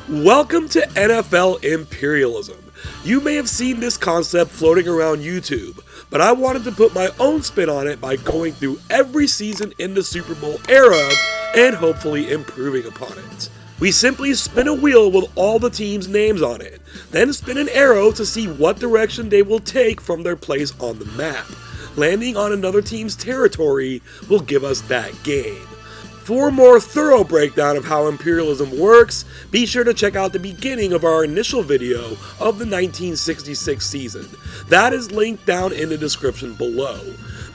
Welcome to NFL Imperialism. You may have seen this concept floating around YouTube, but I wanted to put my own spin on it by going through every season in the Super Bowl era and hopefully improving upon it. We simply spin a wheel with all the teams' names on it, then spin an arrow to see what direction they will take from their place on the map. Landing on another team's territory will give us that game. For a more thorough breakdown of how imperialism works, be sure to check out the beginning of our initial video of the 1966 season. That is linked down in the description below.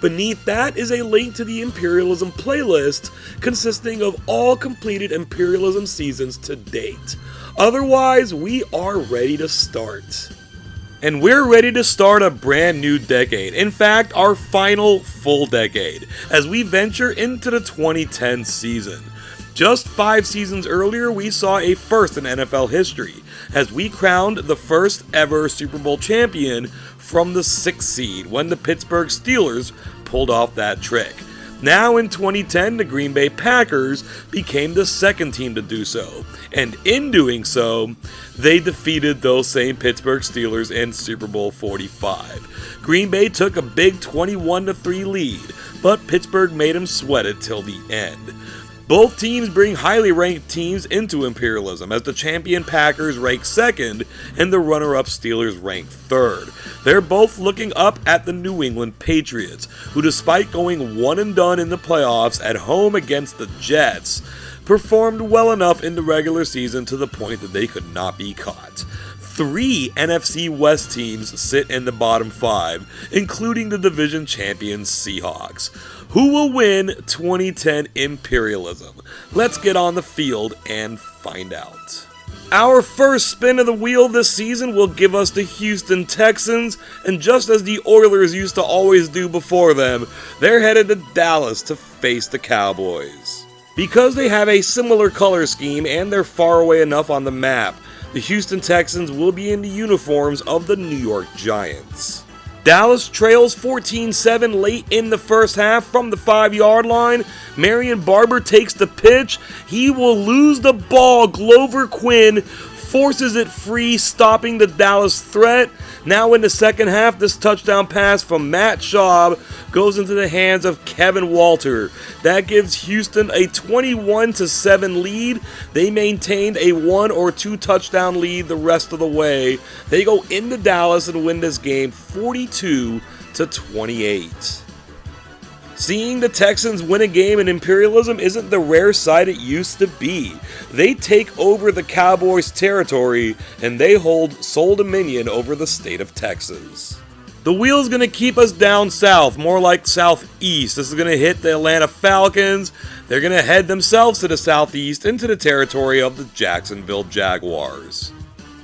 Beneath that is a link to the imperialism playlist consisting of all completed imperialism seasons to date. Otherwise, we are ready to start. And we're ready to start a brand new decade, in fact our final full decade, as we venture into the 2010 season. Just 5 seasons earlier we saw a first in NFL history, as we crowned the first ever Super Bowl champion from the 6th seed when the Pittsburgh Steelers pulled off that trick. Now in 2010, the Green Bay Packers became the second team to do so, and in doing so, they defeated those same Pittsburgh Steelers in Super Bowl 45. Green Bay took a big 21-3 lead, but Pittsburgh made them sweat it till the end. Both teams bring highly ranked teams into imperialism, as the champion Packers rank second and the runner-up Steelers rank third. They're both looking up at the New England Patriots, who despite going one and done in the playoffs at home against the Jets, performed well enough in the regular season to the point that they could not be caught. 3 NFC West teams sit in the bottom 5, including the division champions Seahawks. Who will win 2010 imperialism? Let's get on the field and find out. Our first spin of the wheel this season will give us the Houston Texans, and just as the Oilers used to always do before them, they're headed to Dallas to face the Cowboys. Because they have a similar color scheme and they're far away enough on the map, the Houston Texans will be in the uniforms of the New York Giants. Dallas trails 14-7 late in the first half from the 5-yard line. Marion Barber takes the pitch. He will lose the ball. Glover Quinn forces it free, stopping the Dallas threat. Now in the second half, this touchdown pass from Matt Schaub goes into the hands of Kevin Walter. That gives Houston a 21-7 lead. They maintained a 1 or 2 touchdown lead the rest of the way. They go into Dallas and win this game 42-28. Seeing the Texans win a game in imperialism isn't the rare sight it used to be. They take over the Cowboys' territory and they hold sole dominion over the state of Texas. The wheel's going to keep us down south, more like southeast. This is going to hit the Atlanta Falcons. They're going to head themselves to the southeast into the territory of the Jacksonville Jaguars.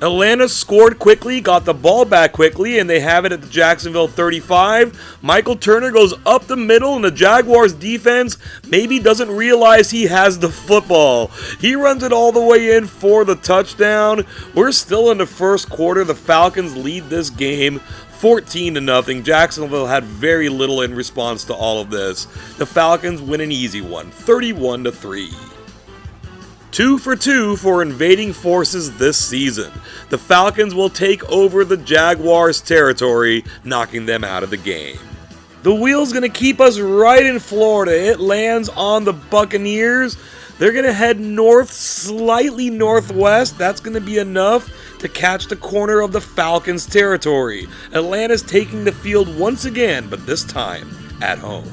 Atlanta scored quickly, got the ball back quickly, and they have it at the Jacksonville 35. Michael Turner goes up the middle, and the Jaguars defense maybe doesn't realize he has the football. He runs it all the way in for the touchdown. We're still in the first quarter. The Falcons lead this game 14-0. Jacksonville had very little in response to all of this. The Falcons win an easy one, 31-3. 2 for 2 for invading forces this season. The Falcons will take over the Jaguars' territory, knocking them out of the game. The wheel's going to keep us right in Florida. It lands on the Buccaneers. They're going to head north, slightly northwest. That's going to be enough to catch the corner of the Falcons' territory. Atlanta's taking the field once again, but this time at home.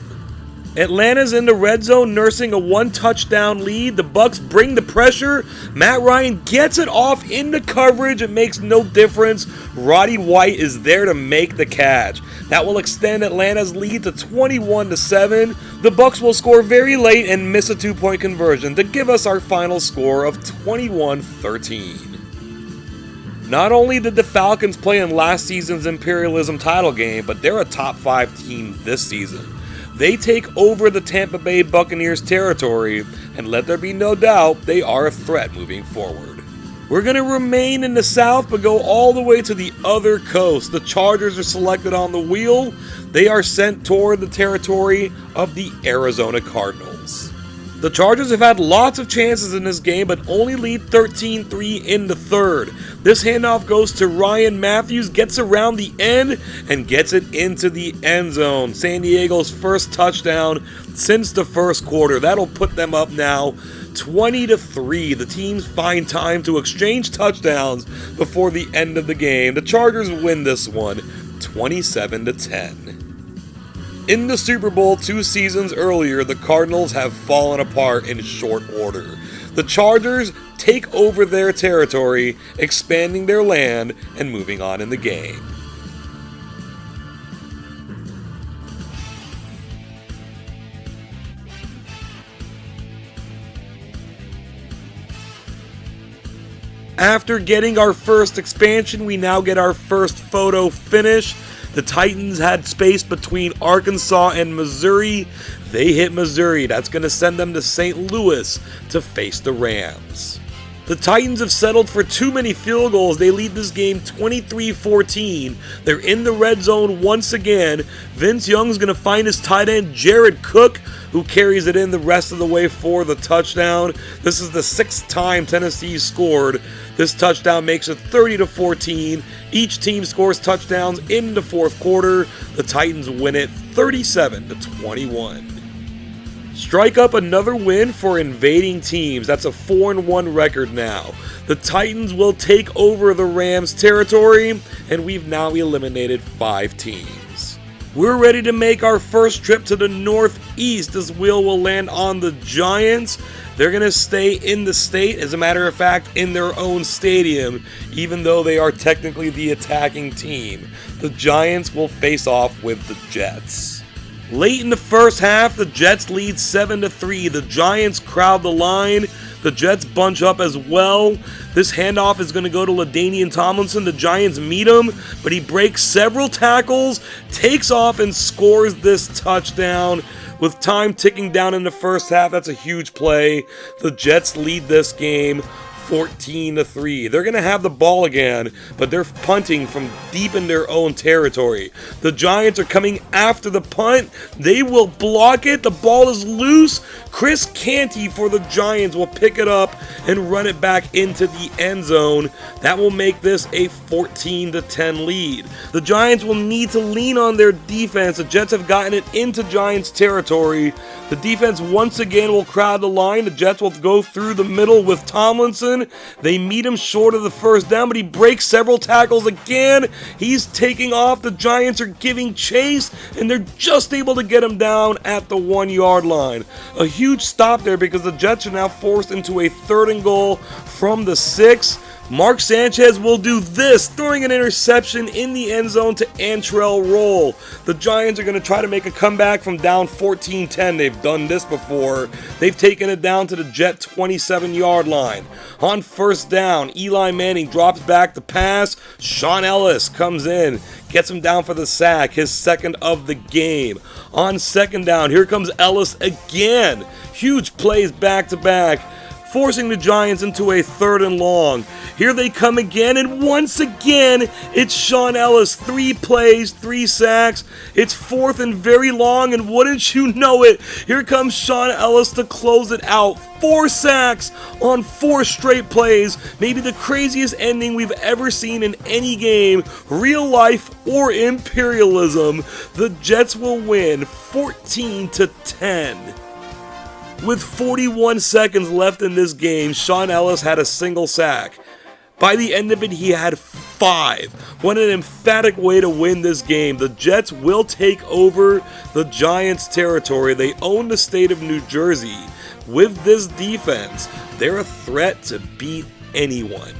Atlanta's in the red zone, nursing a 1-touchdown lead. The Bucs bring the pressure. Matt Ryan gets it off into coverage. It makes no difference. Roddy White is there to make the catch. That will extend Atlanta's lead to 21-7. The Bucs will score very late and miss a 2-point conversion to give us our final score of 21-13. Not only did the Falcons play in last season's Imperialism title game, but they're a top 5 team this season. They take over the Tampa Bay Buccaneers territory, and let there be no doubt, they are a threat moving forward. We're going to remain in the South, but go all the way to the other coast. The Chargers are selected on the wheel. They are sent toward the territory of the Arizona Cardinals. The Chargers have had lots of chances in this game, but only lead 13-3 in the third. This handoff goes to Ryan Matthews, gets around the end, and gets it into the end zone. San Diego's first touchdown since the first quarter. That'll put them up now 20-3. The teams find time to exchange touchdowns before the end of the game. The Chargers win this one 27-10. In the Super Bowl 2 seasons earlier, the Cardinals have fallen apart in short order. The Chargers take over their territory, expanding their land and moving on in the game. After getting our first expansion, we now get our first photo finish. The Titans had space between Arkansas and Missouri. They hit Missouri. That's going to send them to St. Louis to face the Rams. The Titans have settled for too many field goals. They lead this game 23-14. They're in the red zone once again. Vince Young's going to find his tight end, Jared Cook, who carries it in the rest of the way for the touchdown. This is the 6th time Tennessee scored. This touchdown makes it 30-14. Each team scores touchdowns in the fourth quarter. The Titans win it 37-21. Strike up another win for invading teams. That's a 4-1 record now. The Titans will take over the Rams territory, and we've now eliminated 5 teams. We're ready to make our first trip to the Northeast. This wheel will land on the Giants. They're going to stay in the state, as a matter of fact, in their own stadium, even though they are technically the attacking team. The Giants will face off with the Jets. Late in the first half, the Jets lead 7-3. The Giants crowd the line. The Jets bunch up as well. This handoff is going to go to LaDainian Tomlinson. The Giants meet him, but he breaks several tackles, takes off, and scores this touchdown. With time ticking down in the first half, that's a huge play. The Jets lead this game 14-3. They're going to have the ball again, but they're punting from deep in their own territory. The Giants are coming after the punt. They will block it. The ball is loose. Chris Canty for the Giants will pick it up and run it back into the end zone. That will make this a 14-10 lead. The Giants will need to lean on their defense. The Jets have gotten it into Giants territory. The defense once again will crowd the line. The Jets will go through the middle with Tomlinson. They meet him short of the first down, but he breaks several tackles again. He's taking off. The Giants are giving chase, and they're just able to get him down at the 1-yard line. A huge stop there because the Jets are now forced into a 3rd and goal from the 6. Mark Sanchez will do this, throwing an interception in the end zone to Antrell Roll. The Giants are going to try to make a comeback from down 14-10. They've done this before. They've taken it down to the Jet 27-yard line. On first down, Eli Manning drops back the pass. Sean Ellis comes in, gets him down for the sack, his 2nd of the game. On 2nd down, here comes Ellis again. Huge plays back to back, forcing the Giants into a 3rd and long. Here they come again, and once again, it's Sean Ellis. 3 plays, 3 sacks. It's 4th and very long, and wouldn't you know it, here comes Sean Ellis to close it out. 4 sacks on 4 straight plays. Maybe the craziest ending we've ever seen in any game, real life or imperialism. The Jets will win 14-10. With 41 seconds left in this game, Sean Ellis had a single sack. By the end of it, he had 5. What an emphatic way to win this game. The Jets will take over the Giants' territory. They own the state of New Jersey. With this defense, they're a threat to beat anyone.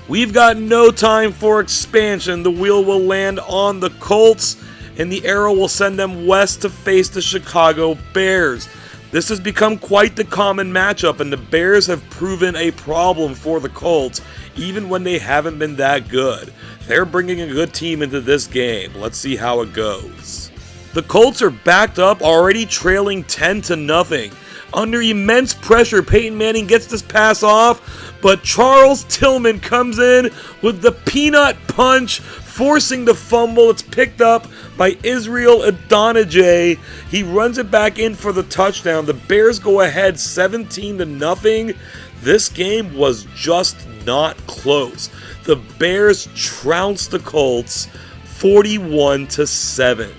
We've got no time for expansion. The wheel will land on the Colts, and the arrow will send them west to face the Chicago Bears. This has become quite the common matchup, and the Bears have proven a problem for the Colts, even when they haven't been that good. They're bringing a good team into this game. Let's see how it goes. The Colts are backed up, already trailing 10-0. Under immense pressure, Peyton Manning gets this pass off, but Charles Tillman comes in with the peanut punch forcing the fumble. It's picked up by Israel Adonijah. He runs it back in for the touchdown. The Bears go ahead 17-0. This game was just not close. The Bears trounced the Colts 41-7.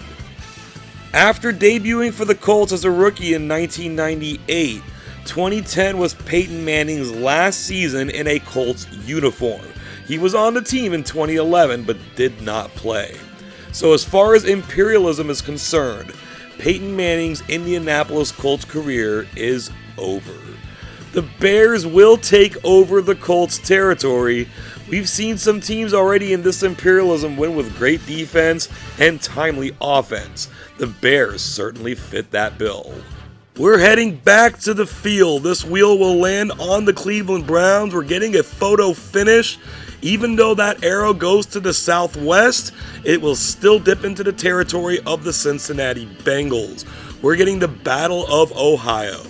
After debuting for the Colts as a rookie in 1998, 2010 was Peyton Manning's last season in a Colts uniform. He was on the team in 2011 but did not play. So as far as imperialism is concerned, Peyton Manning's Indianapolis Colts career is over. The Bears will take over the Colts territory. We've seen some teams already in this imperialism win with great defense and timely offense. The Bears certainly fit that bill. We're heading back to the field. This wheel will land on the Cleveland Browns. We're getting a photo finish. Even though that arrow goes to the southwest, it will still dip into the territory of the Cincinnati Bengals. We're getting the Battle of Ohio.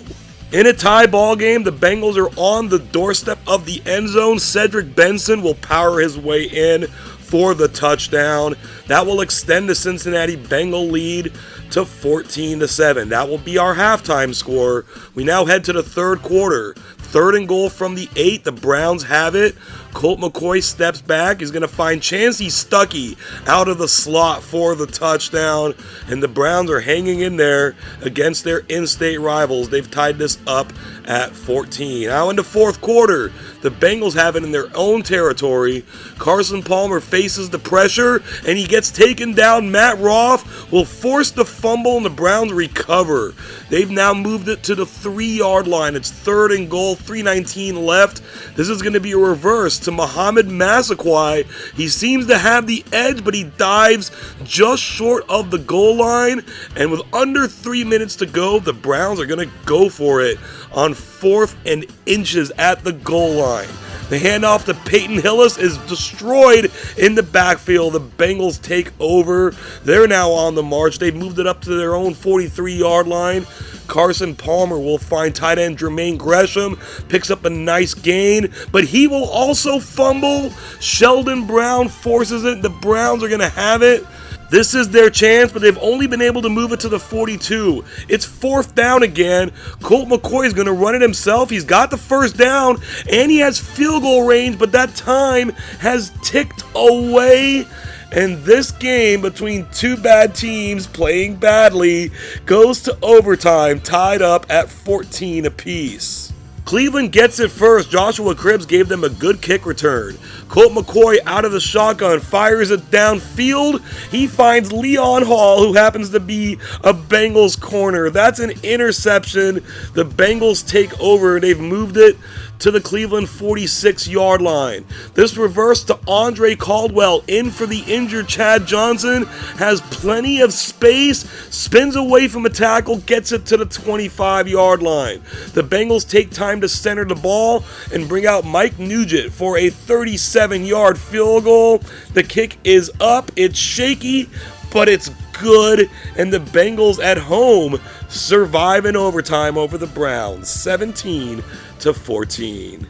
In a tie ball game, the Bengals are on the doorstep of the end zone. Cedric Benson will power his way in for the touchdown. That will extend the Cincinnati Bengal lead to 14-7. That will be our halftime score. We now head to the third quarter. 3rd and goal from the 8. The Browns have it. Colt McCoy steps back. He's going to find Chancey Stuckey out of the slot for the touchdown. And the Browns are hanging in there against their in-state rivals. They've tied this up at 14. Now in the fourth quarter, the Bengals have it in their own territory. Carson Palmer faces the pressure, and he gets taken down. Matt Roth will force the fumble, and the Browns recover. They've now moved it to the 3-yard line. It's 3rd and goal, 3:19 left. This is going to be a reverse to Muhammad Massaquoi. He seems to have the edge, but he dives just short of the goal line. And with under 3 minutes to go, the Browns are going to go for it on 4th and inches at the goal line. The handoff to Peyton Hillis is destroyed in the backfield. The Bengals take over. They're now on the march. They've moved it up to their own 43-yard line. Carson Palmer will find tight end Jermaine Gresham, picks up a nice gain, but he will also fumble. Sheldon Brown forces it. The Browns are going to have it. This is their chance, but they've only been able to move it to the 42. It's 4th down again. Colt McCoy is going to run it himself. He's got the first down, and he has field goal range, but that time has ticked away. And this game between two bad teams playing badly goes to overtime, tied up at 14 apiece. Cleveland gets it first. Joshua Cribbs gave them a good kick return. Colt McCoy out of the shotgun, fires it downfield. He finds Leon Hall, who happens to be a Bengals corner. That's an interception. The Bengals take over. They've moved it to the Cleveland 46-yard line. This reverse to Andre Caldwell, in for the injured Chad Johnson, has plenty of space, spins away from a tackle, gets it to the 25-yard line. The Bengals take time to center the ball and bring out Mike Nugent for a 37-yard field goal. The kick is up, it's shaky, but it's good, and the Bengals at home survive in overtime over the Browns, 17-14.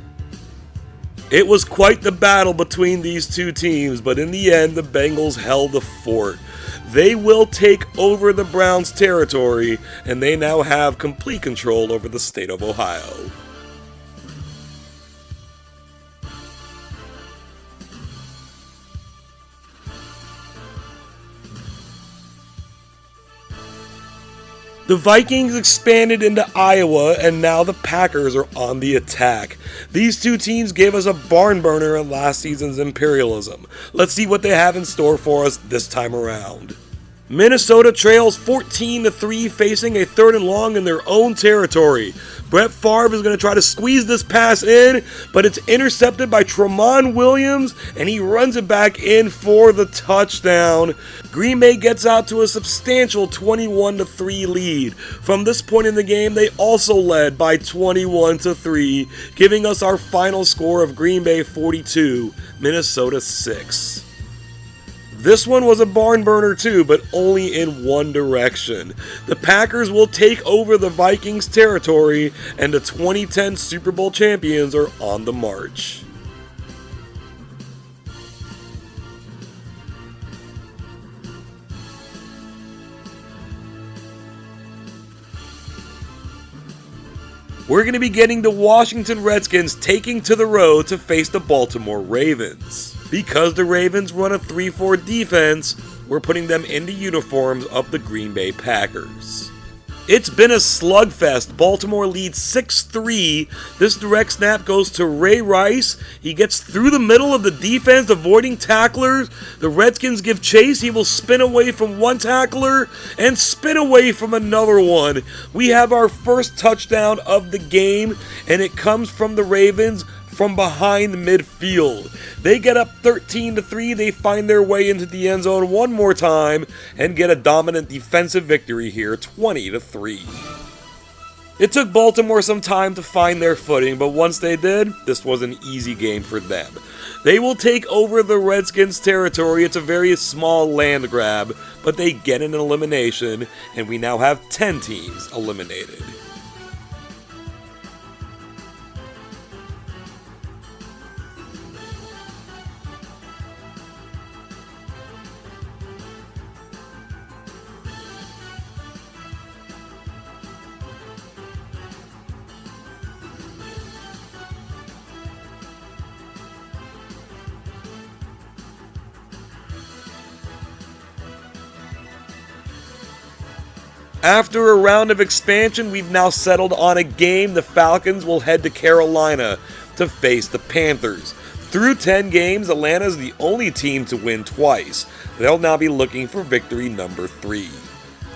It was quite the battle between these two teams, but in the end, the Bengals held the fort. They will take over the Browns' territory, and they now have complete control over the state of Ohio. The Vikings expanded into Iowa, and now the Packers are on the attack. These two teams gave us a barn burner in last season's Imperialism. Let's see what they have in store for us this time around. Minnesota trails 14-3, facing a 3rd and long in their own territory. Brett Favre is going to try to squeeze this pass in, but it's intercepted by Tramon Williams, and he runs it back in for the touchdown. Green Bay gets out to a substantial 21-3 lead. From this point in the game, they also led by 21-3, giving us our final score of Green Bay 42, Minnesota 6. This one was a barn burner too, but only in one direction. The Packers will take over the Vikings' territory, and the 2010 Super Bowl champions are on the march. we're going to be getting the Washington Redskins taking to the road to face the Baltimore Ravens. Because the Ravens run a 3-4 defense, we're putting them in the uniforms of the Green Bay Packers. It's been a slugfest. Baltimore leads 6-3. This direct snap goes to Ray Rice. He gets through the middle of the defense, avoiding tacklers. The Redskins give chase. He will spin away from one tackler and spin away from another one. We have our first touchdown of the game, and it comes from the Ravens from behind midfield. They get up 13-3. They find their way into the end zone one more time and get a dominant defensive victory here, 20-3. It took Baltimore some time to find their footing, but once they did, this was an easy game for them. They will take over the Redskins' territory. It's a very small land grab, but they get an elimination, and we now have 10 teams eliminated. After a round of expansion, we've now settled on a game. The Falcons will head to Carolina to face the Panthers. Through 10 games, Atlanta is the only team to win twice. They'll now be looking for victory number 3.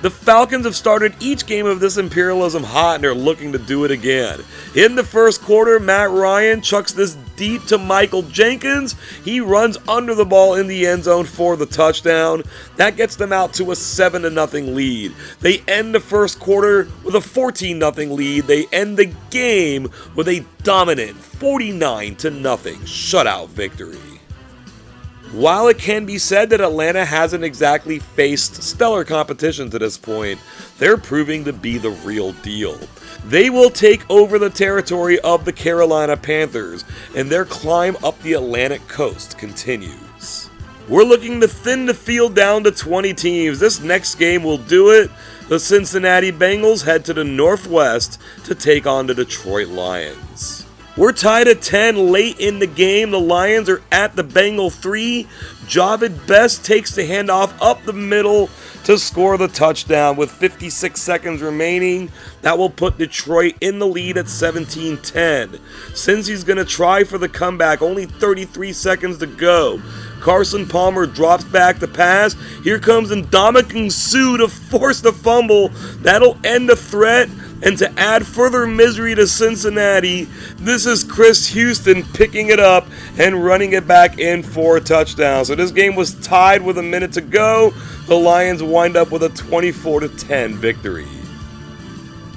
The Falcons have started each game of this Imperialism hot, and they're looking to do it again. In the first quarter, Matt Ryan chucks this deep to Michael Jenkins. He runs under the ball in the end zone for the touchdown. That gets them out to a 7-0 lead. They end the first quarter with a 14-0 lead. They end the game with a dominant 49-0 shutout victory. While it can be said that Atlanta hasn't exactly faced stellar competition to this point, they're proving to be the real deal. They will take over the territory of the Carolina Panthers, and their climb up the Atlantic coast continues. We're looking to thin the field down to 20 teams. This next game will do it. The Cincinnati Bengals head to the Northwest to take on the Detroit Lions. We're tied at 10 late in the game. The Lions are at the Bengal 3. Javid Best takes the handoff up the middle to score the touchdown with 56 seconds remaining. That will put Detroit in the lead at 17-10. Since he's going to try for the comeback, only 33 seconds to go. Carson Palmer drops back the pass. Here comes Ndamukong Suh to force the fumble. That'll end the threat. And to add further misery to Cincinnati, this is Chris Houston picking it up and running it back in for a touchdown. So this game was tied with a minute to go. The Lions wind up with a 24-10 victory.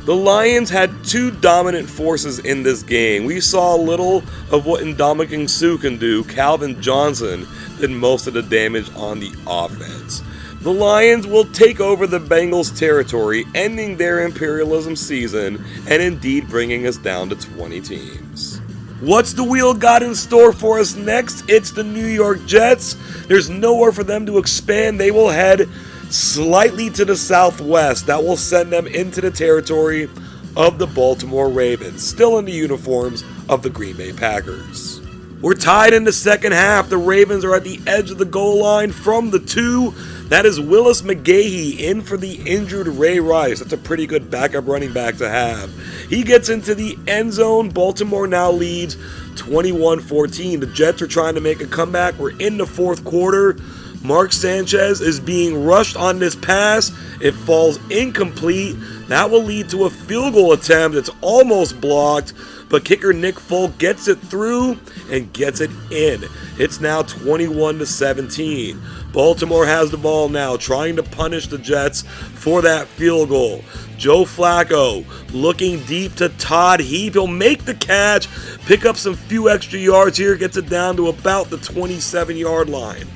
The Lions had two dominant forces in this game. We saw a little of what Ndamukong Suh can do. Calvin Johnson did most of the damage on the offense. The Lions will take over the Bengals' territory, ending their Imperialism season and indeed bringing us down to 20 teams. What's the wheel got in store for us next? It's the New York Jets. There's nowhere for them to expand. They will head slightly to the southwest. That will send them into the territory of the Baltimore Ravens, still in the uniforms of the Green Bay Packers. We're tied in the second half. The Ravens are at the edge of the goal line from the 2. That is Willis McGahee in for the injured Ray Rice. That's a pretty good backup running back to have. He gets into the end zone. Baltimore now leads 21-14. The Jets are trying to make a comeback. We're in the fourth quarter. Mark Sanchez is being rushed on this pass. It falls incomplete. That will lead to a field goal attempt. It's almost blocked, but kicker Nick Folk gets it through and gets it in. It's now 21-17. Baltimore has the ball now, trying to punish the Jets for that field goal. Joe Flacco looking deep to Todd Heap. He'll make the catch, pick up some few extra yards here, gets it down to about the 27-yard line.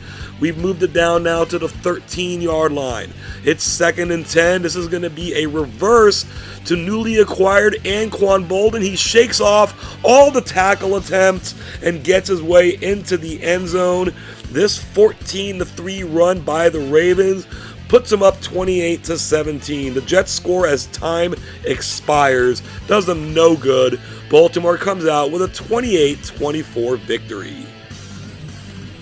We've moved it down now to the 13-yard line. It's 2nd and 10. This is going to be a reverse to newly acquired Anquan Bolden. He shakes off all the tackle attempts and gets his way into the end zone. This 14-3 run by the Ravens puts them up 28-17. The Jets score as time expires, does them no good. Baltimore comes out with a 28-24 victory.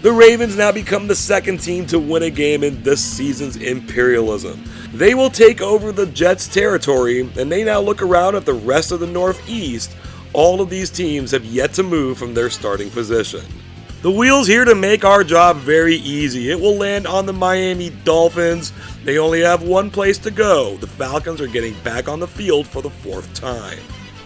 The Ravens now become the second team to win a game in this season's Imperialism. They will take over the Jets' territory, and they now look around at the rest of the Northeast. All of these teams have yet to move from their starting position. The wheel's here to make our job very easy. It will land on the Miami Dolphins. They only have one place to go. The Falcons are getting back on the field for the fourth time.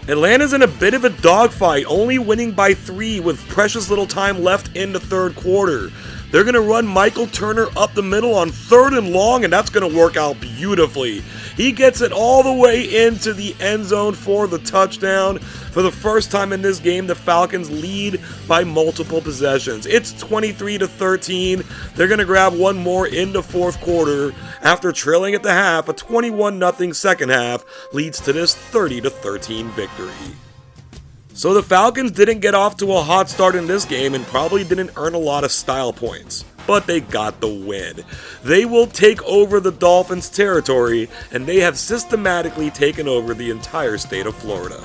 Atlanta's in a bit of a dogfight, only winning by 3 with precious little time left in the third quarter. They're going to run Michael Turner up the middle on 3rd and long, and that's going to work out beautifully. He gets it all the way into the end zone for the touchdown. For the first time in this game, the Falcons lead by multiple possessions. It's 23-13. They're going to grab one more in the fourth quarter. After trailing at the half, a 21-0 second half leads to this 30-13 victory. So the Falcons didn't get off to a hot start in this game and probably didn't earn a lot of style points, but they got the win. They will take over the Dolphins' territory, and they have systematically taken over the entire state of Florida.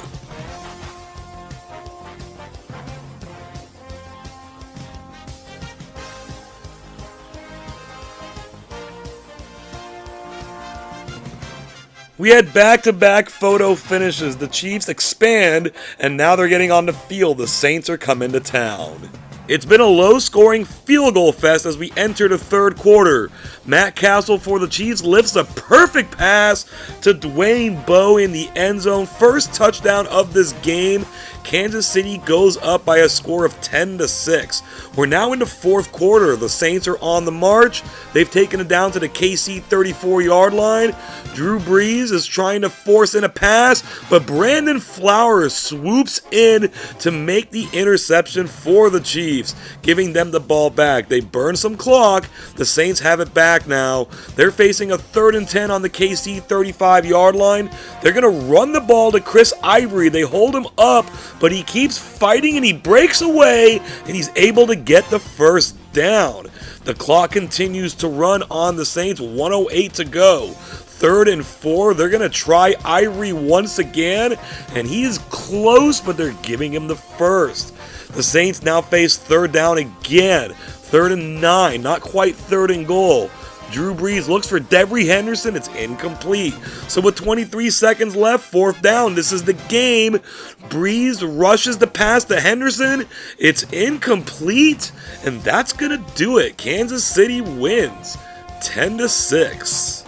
We had back-to-back photo finishes. The Chiefs expand, and now they're getting on the field. The Saints are coming to town. It's been a low-scoring field goal fest as we enter the third quarter. Matt Castle for the Chiefs lifts a perfect pass to Dwayne Bowe in the end zone. First touchdown of this game. Kansas City goes up by a score of 10-6. We're now in the fourth quarter. The Saints are on the march. They've taken it down to the KC 34-yard line. Drew Brees is trying to force in a pass, but Brandon Flowers swoops in to make the interception for the Chiefs, giving them the ball back. They burn some clock. The Saints have it back now. They're facing a 3rd and 10 on the KC 35-yard line. They're going to run the ball to Chris Ivory. They hold him up, but he keeps fighting and he breaks away, and he's able to get the first down. The clock continues to run on the Saints, 1:08 to go. 3rd and 4, they're going to try Ivory once again, and he is close, but they're giving him the first. The Saints now face 3rd down again, 3rd and 9, not quite 3rd and goal. Drew Brees looks for Devery Henderson. It's incomplete. So with 23 seconds left, 4th down. This is the game. Brees rushes the pass to Henderson. It's incomplete. And that's going to do it. Kansas City wins 10-6.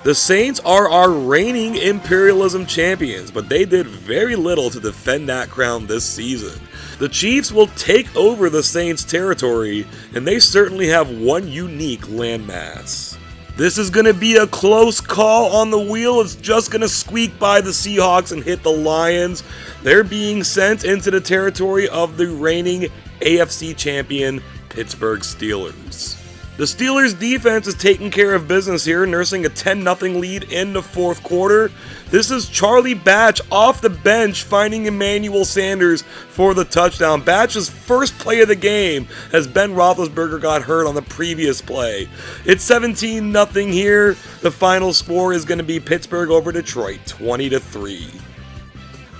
The Saints are our reigning Imperialism champions, but they did very little to defend that crown this season. The Chiefs will take over the Saints' territory, and they certainly have one unique landmass. This is going to be a close call on the wheel. It's just going to squeak by the Seahawks and hit the Lions. They're being sent into the territory of the reigning AFC champion Pittsburgh Steelers. The Steelers' defense is taking care of business here, nursing a 10-0 lead in the fourth quarter. This is Charlie Batch off the bench finding Emmanuel Sanders for the touchdown. Batch's first play of the game as Ben Roethlisberger got hurt on the previous play. It's 17-0 here. The final score is going to be Pittsburgh over Detroit, 20-3.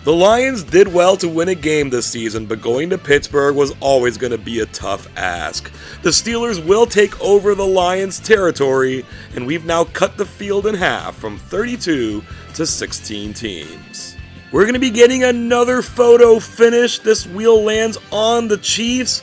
The Lions did well to win a game this season, but going to Pittsburgh was always going to be a tough ask. The Steelers will take over the Lions' territory, and we've now cut the field in half from 32 to 16 teams. We're going to be getting another photo finish. This wheel lands on the Chiefs.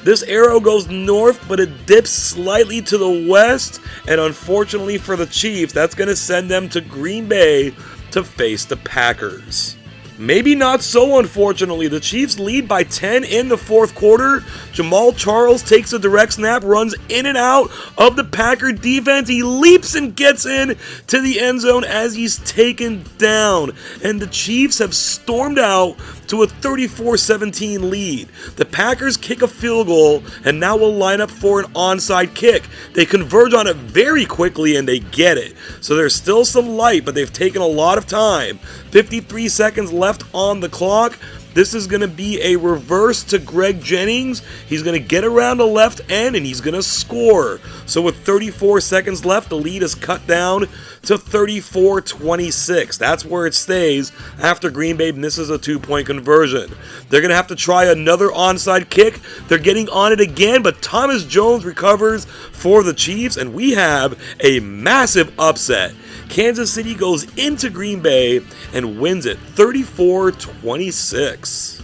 This arrow goes north, but it dips slightly to the west, and unfortunately for the Chiefs, that's going to send them to Green Bay to face the Packers. Maybe not so, unfortunately. The Chiefs lead by 10 in the fourth quarter. Jamal Charles takes a direct snap, runs in and out of the Packer defense. He leaps and gets in to the end zone as he's taken down. And the Chiefs have stormed out to a 34-17 lead. The Packers kick a field goal and now will line up for an onside kick. They converge on it very quickly and they get it. So there's still some light, but they've taken a lot of time. 53 seconds left on the clock. This is going to be a reverse to Greg Jennings. He's going to get around the left end and he's going to score. So with 34 seconds left, the lead is cut down to 34-26. That's where it stays after Green Bay misses a 2-point conversion. They're going to have to try another onside kick. They're getting on it again, but Thomas Jones recovers for the Chiefs, and we have a massive upset. Kansas City goes into Green Bay and wins it 34-26.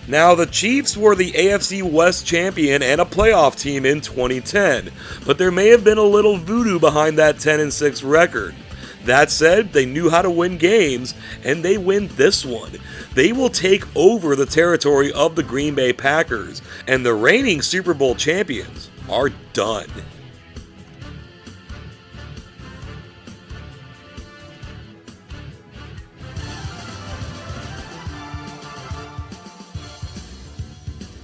Now, the Chiefs were the AFC West champion and a playoff team in 2010, but there may have been a little voodoo behind that 10-6 record. That said, they knew how to win games, and they win this one. They will take over the territory of the Green Bay Packers, and the reigning Super Bowl champions are done.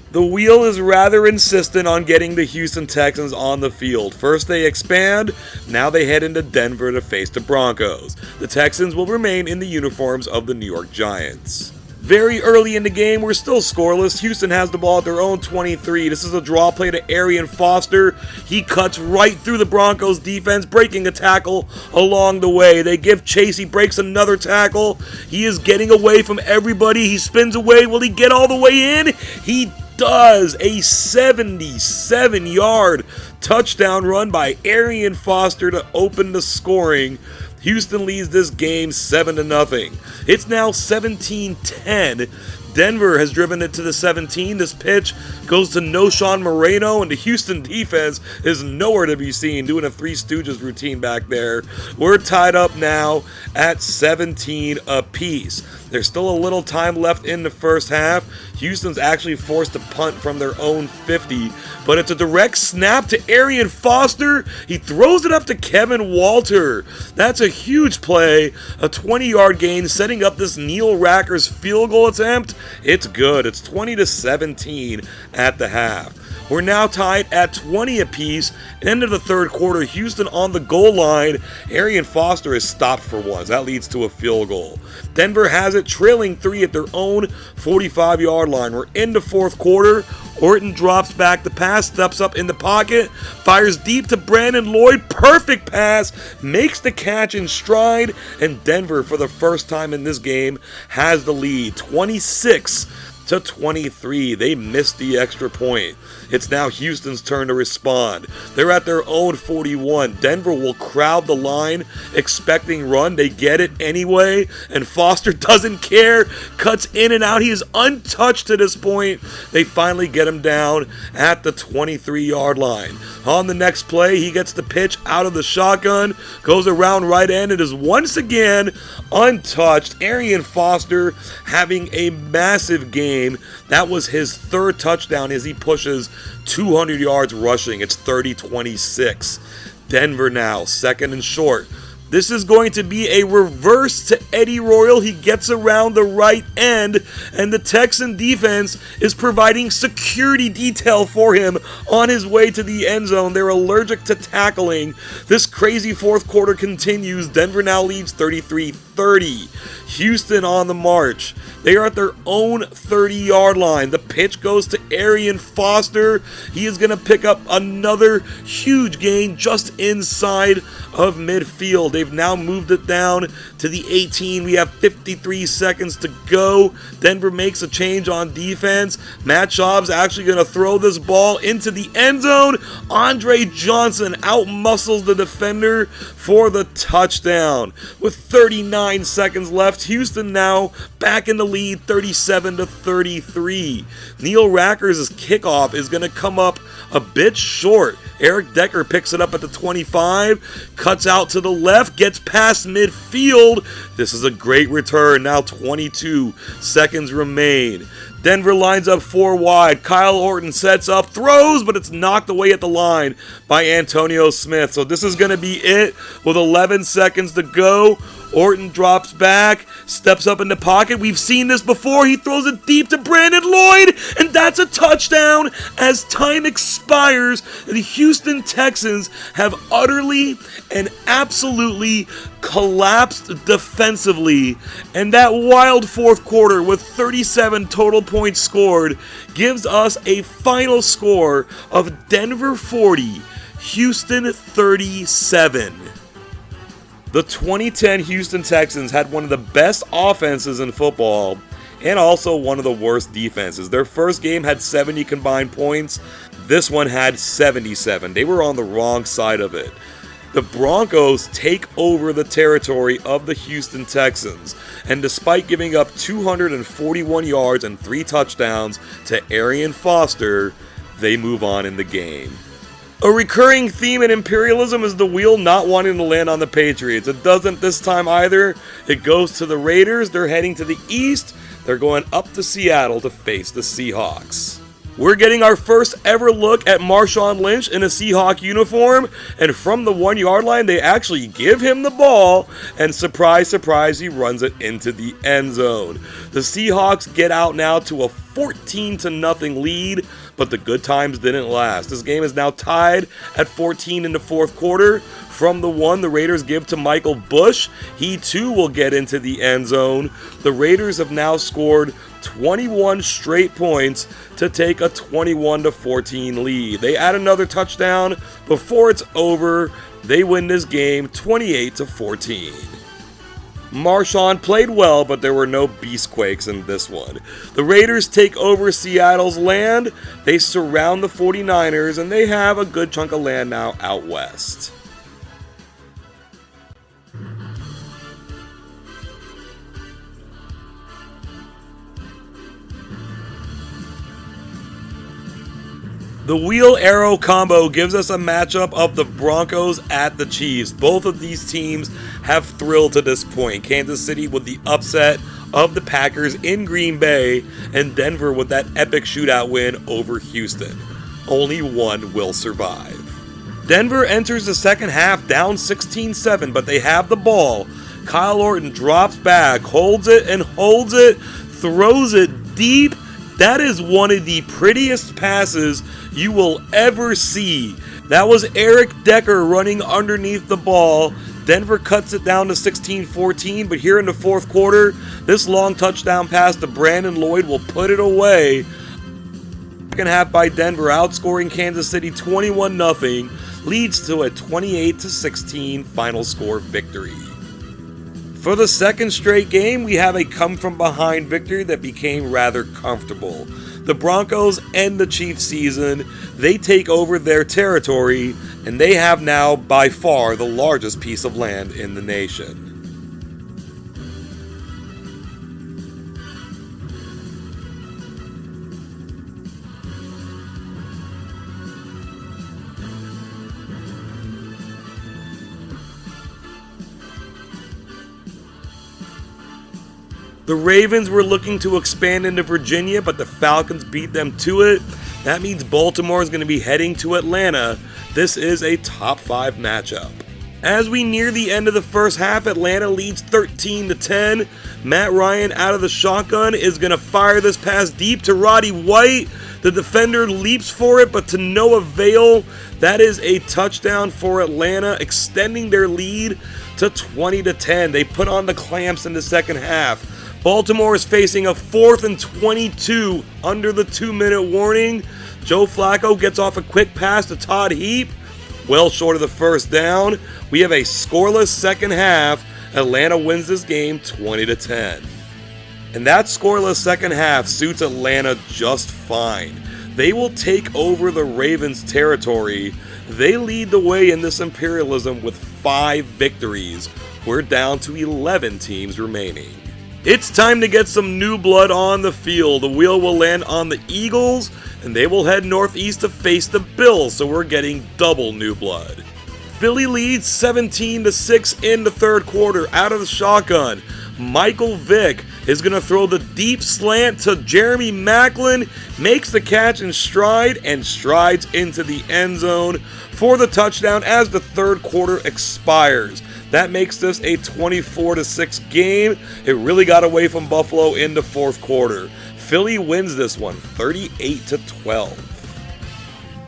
The wheel is rather insistent on getting the Houston Texans on the field. First they expand, now they head into Denver to face the Broncos. The Texans will remain in the uniforms of the New York Giants. Very early in the game, we're still scoreless. Houston has the ball at their own 23. This is a draw play to Arian Foster. He cuts right through the Broncos defense, breaking a tackle along the way. They give chase. He breaks another tackle. He is getting away from everybody. He spins away. Will he get all the way in? He does. A 77-yard touchdown run by Arian Foster to open the scoring. Houston leads this game 7-0. It's now 17-10. Denver has driven it to the 17. This pitch goes to Noshawn Moreno, and the Houston defense is nowhere to be seen, doing a Three Stooges routine back there. We're tied up now at 17 apiece. There's still a little time left in the first half. Houston's actually forced to punt from their own 50, but it's a direct snap to Arian Foster. He throws it up to Kevin Walter. That's a huge play, a 20-yard gain, setting up this Neil Racker's field goal attempt. It's good. It's 20-17 at the half. We're now tied at 20 apiece. End of the third quarter, Houston on the goal line. Arian Foster is stopped for once. That leads to a field goal. Denver has it, trailing 3 at their own 45-yard line. We're in the fourth quarter. Orton drops back the pass, steps up in the pocket, fires deep to Brandon Lloyd. Perfect pass, makes the catch in stride, and Denver, for the first time in this game, has the lead, 26-23. They missed the extra point. It's now Houston's turn to respond. They're at their own 41. Denver will crowd the line, expecting run. They get it anyway, and Foster doesn't care. Cuts in and out. He is untouched to this point. They finally get him down at the 23-yard line. On the next play, he gets the pitch out of the shotgun, goes around right end. It is once again untouched. Arian Foster having a massive game. That was his third touchdown as he pushes 200 yards rushing. It's 30-26. Denver now, second and short. This is going to be a reverse to Eddie Royal. He gets around the right end, and the Texan defense is providing security detail for him on his way to the end zone. They're allergic to tackling. This crazy fourth quarter continues. Denver now leads 33-30. Houston on the march. They are at their own 30-yard line. The pitch goes to Arian Foster. He is going to pick up another huge gain just inside of midfield. They've now moved it down to the 18. We have 53 seconds to go. Denver makes a change on defense. Matt Schaub's actually going to throw this ball into the end zone. Andre Johnson outmuscles the defender for the touchdown. With 39 seconds left, Houston now back in the lead, 37-33. Neil Racker's kickoff is going to come up a bit short. Eric Decker picks it up at the 25, cuts out to the left, gets past midfield. This is a great return. Now 22 seconds remain. Denver lines up 4 wide. Kyle Orton sets up, throws, but it's knocked away at the line by Antonio Smith. So this is going to be it with 11 seconds to go. Orton drops back, steps up in the pocket. We've seen this before. He throws it deep to Brandon Lloyd, and that's a touchdown. As time expires, the Houston Texans have utterly and absolutely collapsed defensively, and that wild fourth quarter with 37 total points scored gives us a final score of Denver 40, Houston 37. The 2010 Houston Texans had one of the best offenses in football and also one of the worst defenses. Their first game had 70 combined points. This one had 77. They were on the wrong side of it. The Broncos take over the territory of the Houston Texans, and despite giving up 241 yards and 3 touchdowns to Arian Foster, they move on in the game. A recurring theme in Imperialism is the wheel not wanting to land on the Patriots. It doesn't this time either. It goes to the Raiders. They're heading to the east. They're going up to Seattle to face the Seahawks. We're getting our first ever look at Marshawn Lynch in a Seahawk uniform, and from the 1 yard line, they actually give him the ball, and surprise, surprise, he runs it into the end zone. The Seahawks get out now to a 14-0 lead, but the good times didn't last. This game is now tied at 14 in the fourth quarter. From the 1, the Raiders give to Michael Bush. He too will get into the end zone. The Raiders have now scored 21 straight points to take a 21-14 lead. They add another touchdown before it's over. They win this game 28-14. Marshawn played well, but there were no beastquakes in this one. The Raiders take over Seattle's land. They surround the 49ers, and they have a good chunk of land now out west. The wheel-arrow combo gives us a matchup of the Broncos at the Chiefs. Both of these teams have thrilled to this point. Kansas City with the upset of the Packers in Green Bay, and Denver with that epic shootout win over Houston. Only one will survive. Denver enters the second half down 16-7, but they have the ball. Kyle Orton drops back, holds it and holds it, throws it deep. That is one of the prettiest passes you will ever see. That was Eric Decker running underneath the ball. Denver cuts it down to 16-14, but here in the fourth quarter, this long touchdown pass to Brandon Lloyd will put it away. Second half by Denver, outscoring Kansas City 21-0, leads to a 28-16 final score victory. For the second straight game, we have a come-from-behind victory that became rather comfortable. The Broncos end the Chiefs season, they take over their territory, and they have now by far the largest piece of land in the nation. The Ravens were looking to expand into Virginia, but the Falcons beat them to it. That means Baltimore is going to be heading to Atlanta. This is a top 5 matchup. As we near the end of the first half, Atlanta leads 13-10. Matt Ryan out of the shotgun is going to fire this pass deep to Roddy White. The defender leaps for it, but to no avail. That is a touchdown for Atlanta, extending their lead to 20-10. They put on the clamps in the second half. Baltimore is facing a 4th and 22 under the 2-minute warning. Joe Flacco gets off a quick pass to Todd Heap, well short of the first down. We have a scoreless second half. Atlanta wins this game 20-10. And that scoreless second half suits Atlanta just fine. They will take over the Ravens' territory. They lead the way in this Imperialism with 5 victories. We're down to 11 teams remaining. It's time to get some new blood on the field. The wheel will land on the Eagles, and they will head northeast to face the Bills, so we're getting double new blood. Philly leads 17-6 in the third quarter out of the shotgun. Michael Vick is going to throw the deep slant to Jeremy Maclin, makes the catch in stride, and strides into the end zone for the touchdown as the third quarter expires. That makes this a 24-6 game. It really got away from Buffalo in the fourth quarter. Philly wins this one 38-12.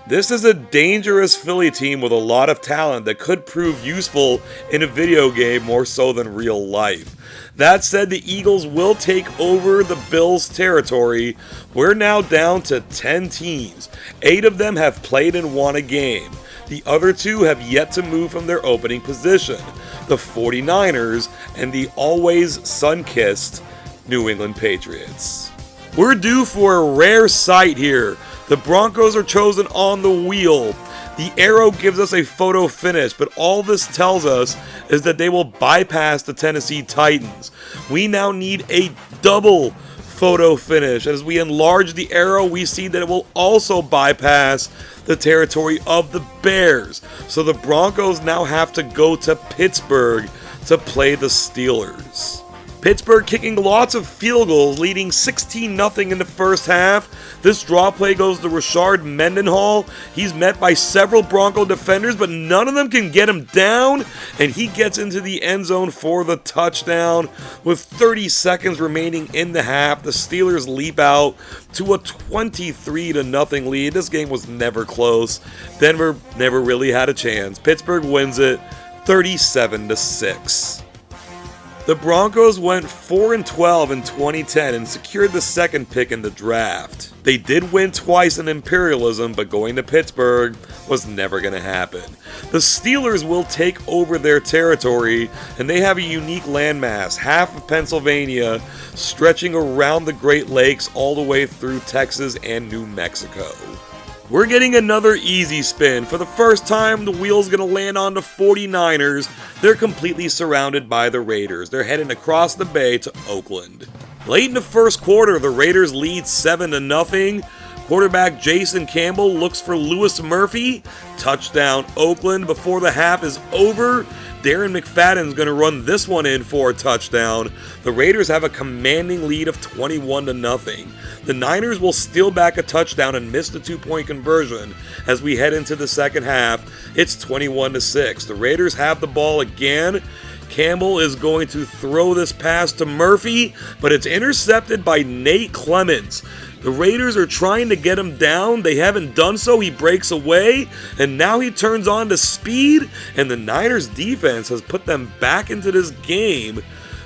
This is a dangerous Philly team with a lot of talent that could prove useful in a video game more so than real life. That said, the Eagles will take over the Bills' territory. We're now down to 10 teams. 8 of them have played and won a game. The other 2 have yet to move from their opening position, the 49ers and the always sun-kissed New England Patriots. We're due for a rare sight here. The Broncos are chosen on the wheel. The arrow gives us a photo finish, but all this tells us is that they will bypass the Tennessee Titans. We now need a double photo finish. As we enlarge the arrow, we see that it will also bypass the territory of the Bears. So the Broncos now have to go to Pittsburgh to play the Steelers. Pittsburgh kicking lots of field goals, leading 16-0 in the first half. This draw play goes to Rashard Mendenhall. He's met by several Bronco defenders, but none of them can get him down, and he gets into the end zone for the touchdown. With 30 seconds remaining in the half, the Steelers leap out to a 23-0 lead. This game was never close. Denver never really had a chance. Pittsburgh wins it 37-6. The Broncos went 4-12 in 2010 and secured the second pick in the draft. They did win twice in Imperialism, but going to Pittsburgh was never going to happen. The Steelers will take over their territory, and they have a unique landmass, half of Pennsylvania, stretching around the Great Lakes all the way through Texas and New Mexico. We're getting another easy spin. For the first time, the wheel's going to land on the 49ers. They're completely surrounded by the Raiders. They're heading across the bay to Oakland. Late in the first quarter, the Raiders lead 7-0. Quarterback Jason Campbell looks for Lewis Murphy. Touchdown Oakland. Before the half is over, Darren McFadden's going to run this one in for a touchdown. The Raiders have a commanding lead of 21-0. The Niners will steal back a touchdown and miss the 2-point conversion as we head into the second half. It's 21-6. The Raiders have the ball again. Campbell is going to throw this pass to Murphy, but it's intercepted by Nate Clements. The Raiders are trying to get him down. They haven't done so. He breaks away, and now he turns on to speed, and the Niners defense has put them back into this game.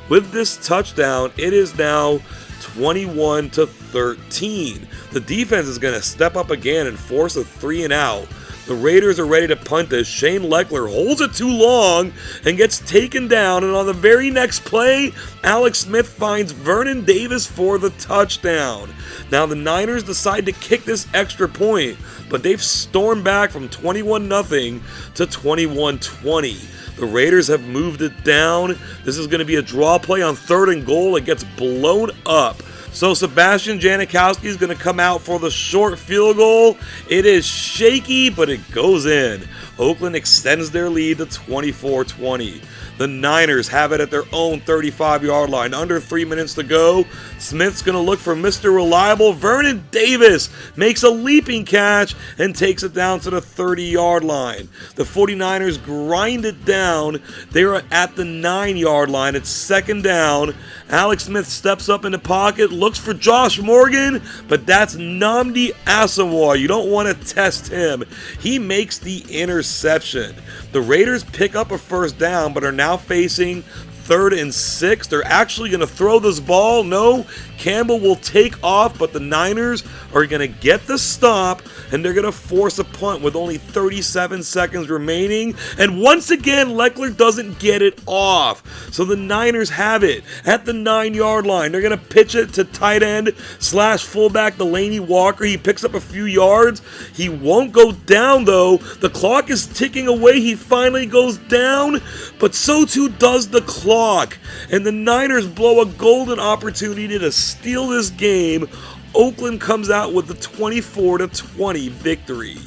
With this touchdown, it is now 21-13. The defense is going to step up again and force a 3-and-out. The Raiders are ready to punt this. Shane Lechler holds it too long and gets taken down, and on the very next play, Alex Smith finds Vernon Davis for the touchdown. Now the Niners decide to kick this extra point, but they've stormed back from 21-0 to 21-20. The Raiders have moved it down. This is going to be a draw play on 3rd and goal. It gets blown up. So Sebastian Janikowski is going to come out for the short field goal. It is shaky, but it goes in. Oakland extends their lead to 24-20. The Niners have it at their own 35-yard line. Under 3 minutes to go. Smith's going to look for Mr. Reliable. Vernon Davis makes a leaping catch and takes it down to the 30-yard line. The 49ers grind it down. They're at the 9-yard line. It's 2nd down. Alex Smith steps up in the pocket, looks for Josh Morgan, but that's Nnamdi Asomugha. You don't want to test him. He makes the interception. The Raiders pick up a 1st down, but are now facing 3rd and 6. They're actually going to throw this ball. No, Campbell will take off, but the Niners are going to get the stop, and they're going to force a punt with only 37 seconds remaining. And once again, Lechler doesn't get it off. So the Niners have it at the 9-yard line. They're going to pitch it to tight end / fullback Delaney Walker. He picks up a few yards. He won't go down, though. The clock is ticking away. He finally goes down, but so too does the clock. And the Niners blow a golden opportunity to steal this game. Oakland comes out with the 24-20 victory.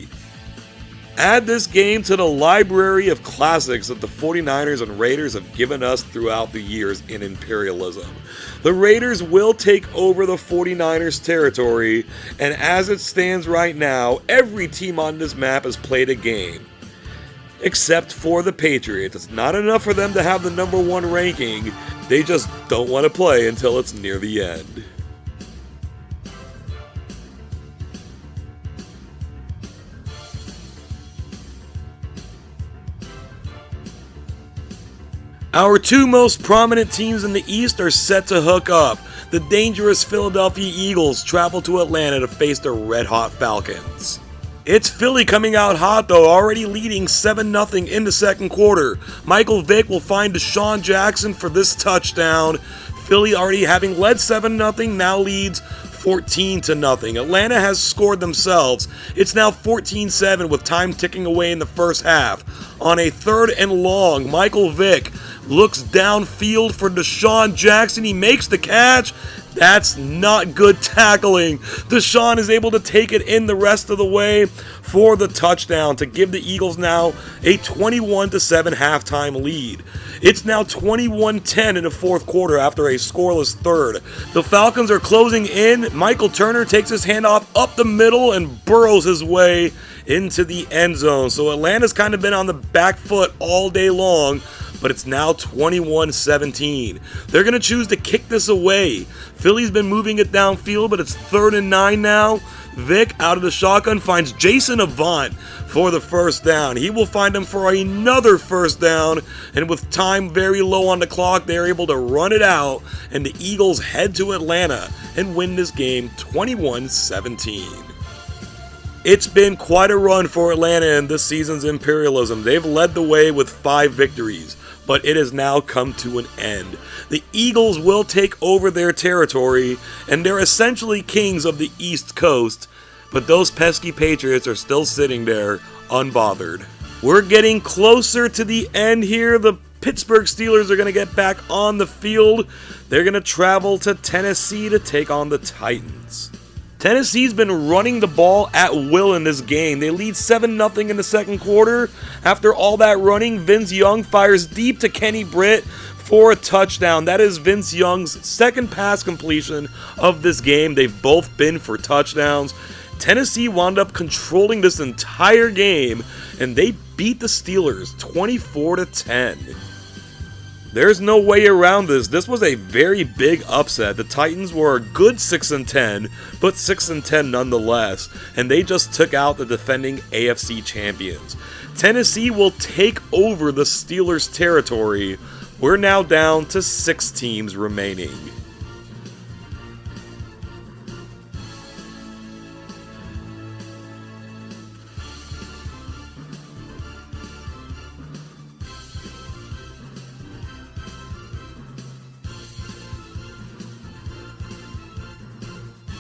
Add this game to the library of classics that the 49ers and Raiders have given us throughout the years in Imperialism. The Raiders will take over the 49ers territory, and as it stands right now, every team on this map has played a game. except for the Patriots. It's not enough for them to have the #1 ranking. They just don't want to play until it's near the end. Our two most prominent teams in the East are set to hook up. The dangerous Philadelphia Eagles travel to Atlanta to face the red-hot Falcons. It's Philly coming out hot though, already leading 7-0 in the second quarter. Michael Vick will find Deshaun Jackson for this touchdown. Philly already having led 7-0, now leads 14-0. Atlanta has scored themselves. It's now 14-7 with time ticking away in the first half. On a 3rd and long, Michael Vick looks downfield for Deshaun Jackson. He makes the catch. That's not good tackling. Deshaun is able to take it in the rest of the way for the touchdown to give the Eagles now a 21-7 halftime lead. It's now 21-10 in the fourth quarter after a scoreless third. The Falcons are closing in. Michael Turner takes his handoff up the middle and burrows his way into the end zone. So Atlanta's kind of been on the back foot all day long, but it's now 21-17. They're going to choose to kick this away. Philly's been moving it downfield, but it's 3rd and 9 now. Vick, out of the shotgun, finds Jason Avant for the first down. He will find him for another first down, and with time very low on the clock, they're able to run it out, and the Eagles head to Atlanta and win this game 21-17. It's been quite a run for Atlanta in this season's Imperialism. They've led the way with 5 victories, but it has now come to an end. The Eagles will take over their territory, and they're essentially kings of the East Coast, but those pesky Patriots are still sitting there unbothered. We're getting closer to the end here. The Pittsburgh Steelers are going to get back on the field. They're going to travel to Tennessee to take on the Titans. Tennessee's been running the ball at will in this game. They lead 7-0 in the second quarter. After all that running, Vince Young fires deep to Kenny Britt for a touchdown. That is Vince Young's second pass completion of this game. They've both been for touchdowns. Tennessee wound up controlling this entire game, and they beat the Steelers 24-10. There's no way around this. This was a very big upset. The Titans were a good 6-10, but 6-10 nonetheless, and they just took out the defending AFC champions. Tennessee will take over the Steelers' territory. We're now down to 6 teams remaining.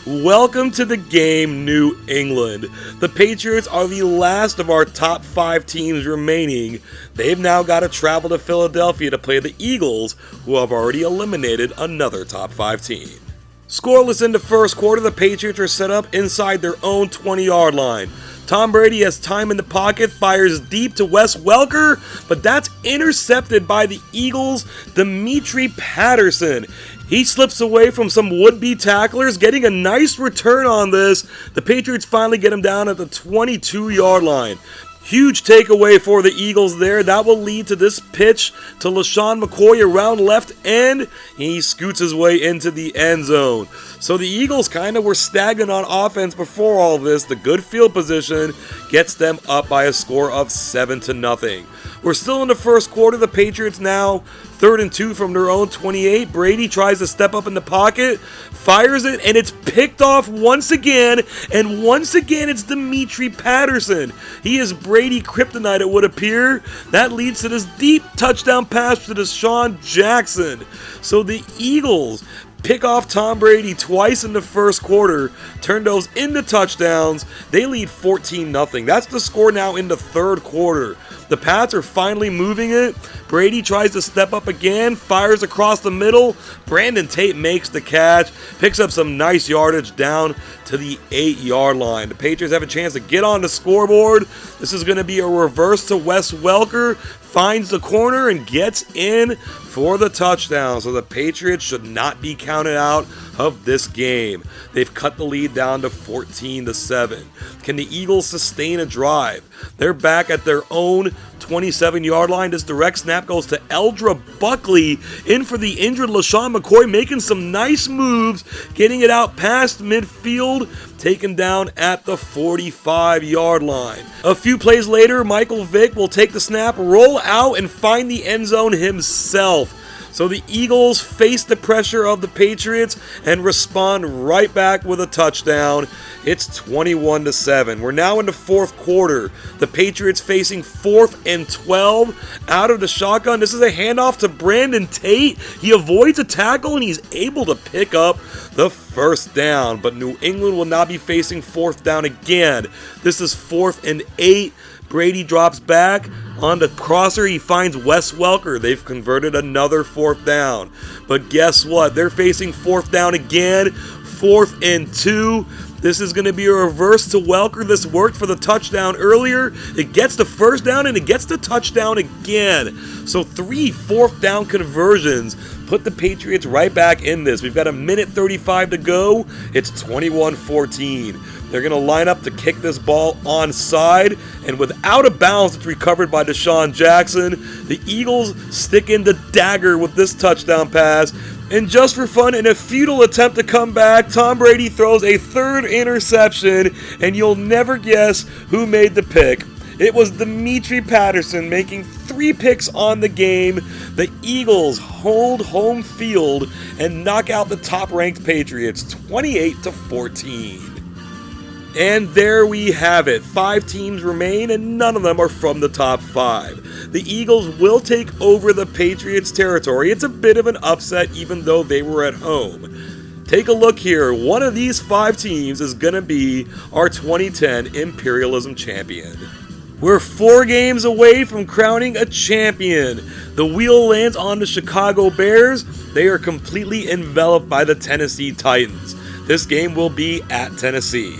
Welcome to the game, New England. The Patriots are the last of our top 5 teams remaining. They've now got to travel to Philadelphia to play the Eagles, who have already eliminated another top 5 team. Scoreless in the first quarter, the Patriots are set up inside their own 20-yard line. Tom Brady has time in the pocket, fires deep to Wes Welker, but that's intercepted by the Eagles' Dimitri Patterson. He slips away from some would-be tacklers, getting a nice return on this. The Patriots finally get him down at the 22-yard line. Huge takeaway for the Eagles there. That will lead to this pitch to LaShawn McCoy around left end. He scoots his way into the end zone. So the Eagles kind of were stagnant on offense before all this. The good field position gets them up by a score of 7-0. We're still in the first quarter. The Patriots now 3rd and 2 from their own 28. Brady tries to step up in the pocket, fires it, and it's picked off once again. And once again, it's Dimitri Patterson. He is Brady kryptonite, it would appear. That leads to this deep touchdown pass to Deshaun Jackson. So the Eagles pick off Tom Brady twice in the first quarter, turn those into touchdowns. They lead 14-0. That's the score now in the third quarter. The Pats are finally moving it. Brady tries to step up again, fires across the middle. Brandon Tate makes the catch, picks up some nice yardage down to the 8-yard line. The Patriots have a chance to get on the scoreboard. This is going to be a reverse to Wes Welker. Finds the corner and gets in for the touchdown, so the Patriots should not be counted out of this game. They've cut the lead down to 14-7. Can the Eagles sustain a drive? They're back at their own 27-yard line. This direct snap goes to Eldra Buckley, in for the injured LaShawn McCoy, making some nice moves, getting it out past midfield, taken down at the 45-yard line. A few plays later, Michael Vick will take the snap, roll out, and find the end zone himself. So the Eagles face the pressure of the Patriots and respond right back with a touchdown. It's 21-7. We're now in the fourth quarter. The Patriots facing 4th and 12 out of the shotgun. This is a handoff to Brandon Tate. He avoids a tackle and he's able to pick up the first down. But New England will not be facing 4th down again. This is 4th and 8. Brady drops back on the crosser. He finds Wes Welker. They've converted another 4th down. But guess what? They're facing 4th down again. 4th and 2. This is going to be a reverse to Welker. This worked for the touchdown earlier. It gets the first down and it gets the touchdown again. So 3 4th down conversions put the Patriots right back in this. We've got a minute 35 to go. It's 21-14. They're going to line up to kick this ball onside, and without a bounce, it's recovered by Deshaun Jackson. The Eagles stick in the dagger with this touchdown pass, and just for fun, in a futile attempt to come back, Tom Brady throws a 3rd interception, and you'll never guess who made the pick. It was Dimitri Patterson making 3 picks on the game. The Eagles hold home field and knock out the top-ranked Patriots 28-14. And there we have it. 5 teams remain, and none of them are from the top 5. The Eagles will take over the Patriots' territory. It's a bit of an upset, even though they were at home. Take a look here. One of these 5 teams is going to be our 2010 Imperialism champion. We're 4 games away from crowning a champion. The wheel lands on the Chicago Bears. They are completely enveloped by the Tennessee Titans. This game will be at Tennessee.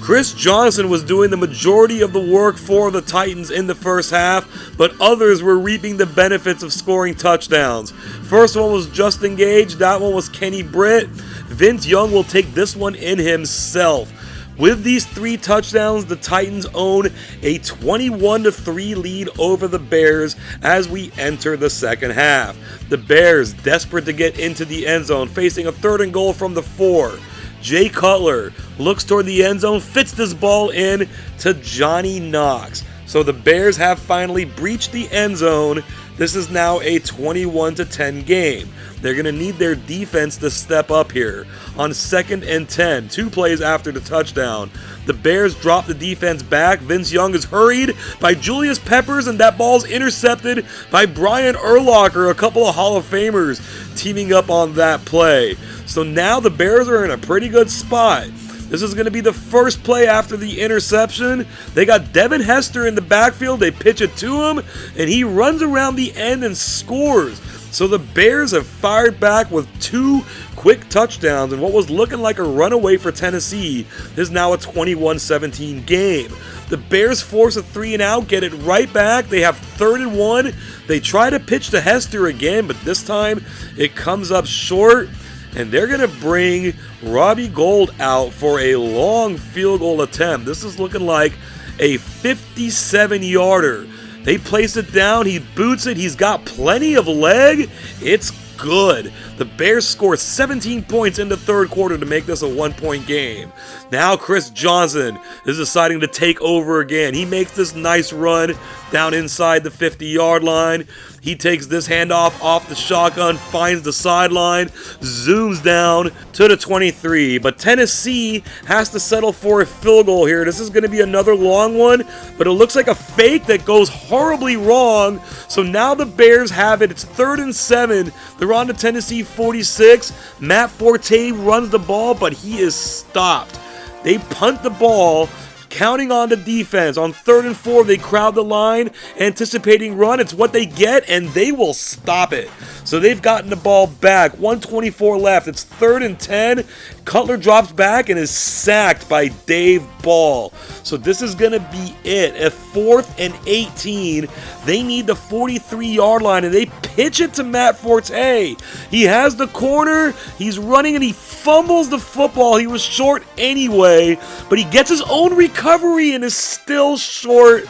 Chris Johnson was doing the majority of the work for the Titans in the first half, but others were reaping the benefits of scoring touchdowns. First one was Justin Gage, that one was Kenny Britt. Vince Young will take this one in himself. With these 3 touchdowns, the Titans own a 21-3 lead over the Bears as we enter the second half. The Bears, desperate to get into the end zone, facing a 3rd and goal from the 4. Jay Cutler looks toward the end zone, fits this ball in to Johnny Knox. So the Bears have finally breached the end zone. This is now a 21-10 game. They're going to need their defense to step up here. On 2nd and 10, 2 plays after the touchdown, the Bears drop the defense back. Vince Young is hurried by Julius Peppers, and that ball's intercepted by Brian Urlacher, a couple of Hall of Famers teaming up on that play. So now the Bears are in a pretty good spot. This is going to be the first play after the interception. They got Devin Hester in the backfield. They pitch it to him, and he runs around the end and scores. So the Bears have fired back with 2 quick touchdowns, and what was looking like a runaway for Tennessee is now a 21-17 game. The Bears force a 3-and-out, get it right back. They have 3rd and 1. They try to pitch to Hester again, but this time it comes up short. And they're going to bring Robbie Gould out for a long field goal attempt. This is looking like a 57-yarder. They place it down. He boots it. He's got plenty of leg. It's good. The Bears score 17 points in the 3rd quarter to make this a 1-point game. Now Chris Johnson is deciding to take over again. He makes this nice run down inside the 50-yard line. He takes this handoff off the shotgun, finds the sideline, zooms down to the 23. But Tennessee has to settle for a field goal here. This is going to be another long one, but it looks like a fake that goes horribly wrong. So now the Bears have it. It's 3rd and 7. They're on the Tennessee 46. Matt Forte runs the ball, but he is stopped. They punt the ball, counting on the defense. On 3rd and 4, they crowd the line, anticipating run. It's what they get, and they will stop it. So they've gotten the ball back. 1:24 left. It's 3rd and 10. Cutler drops back and is sacked by Dave Ball. So this is going to be it. At 4th and 18, they need the 43-yard line, and they pitch it to Matt Forte. He has the corner. He's running, and he fumbles the football. He was short anyway, but he gets his own recovery and is still short.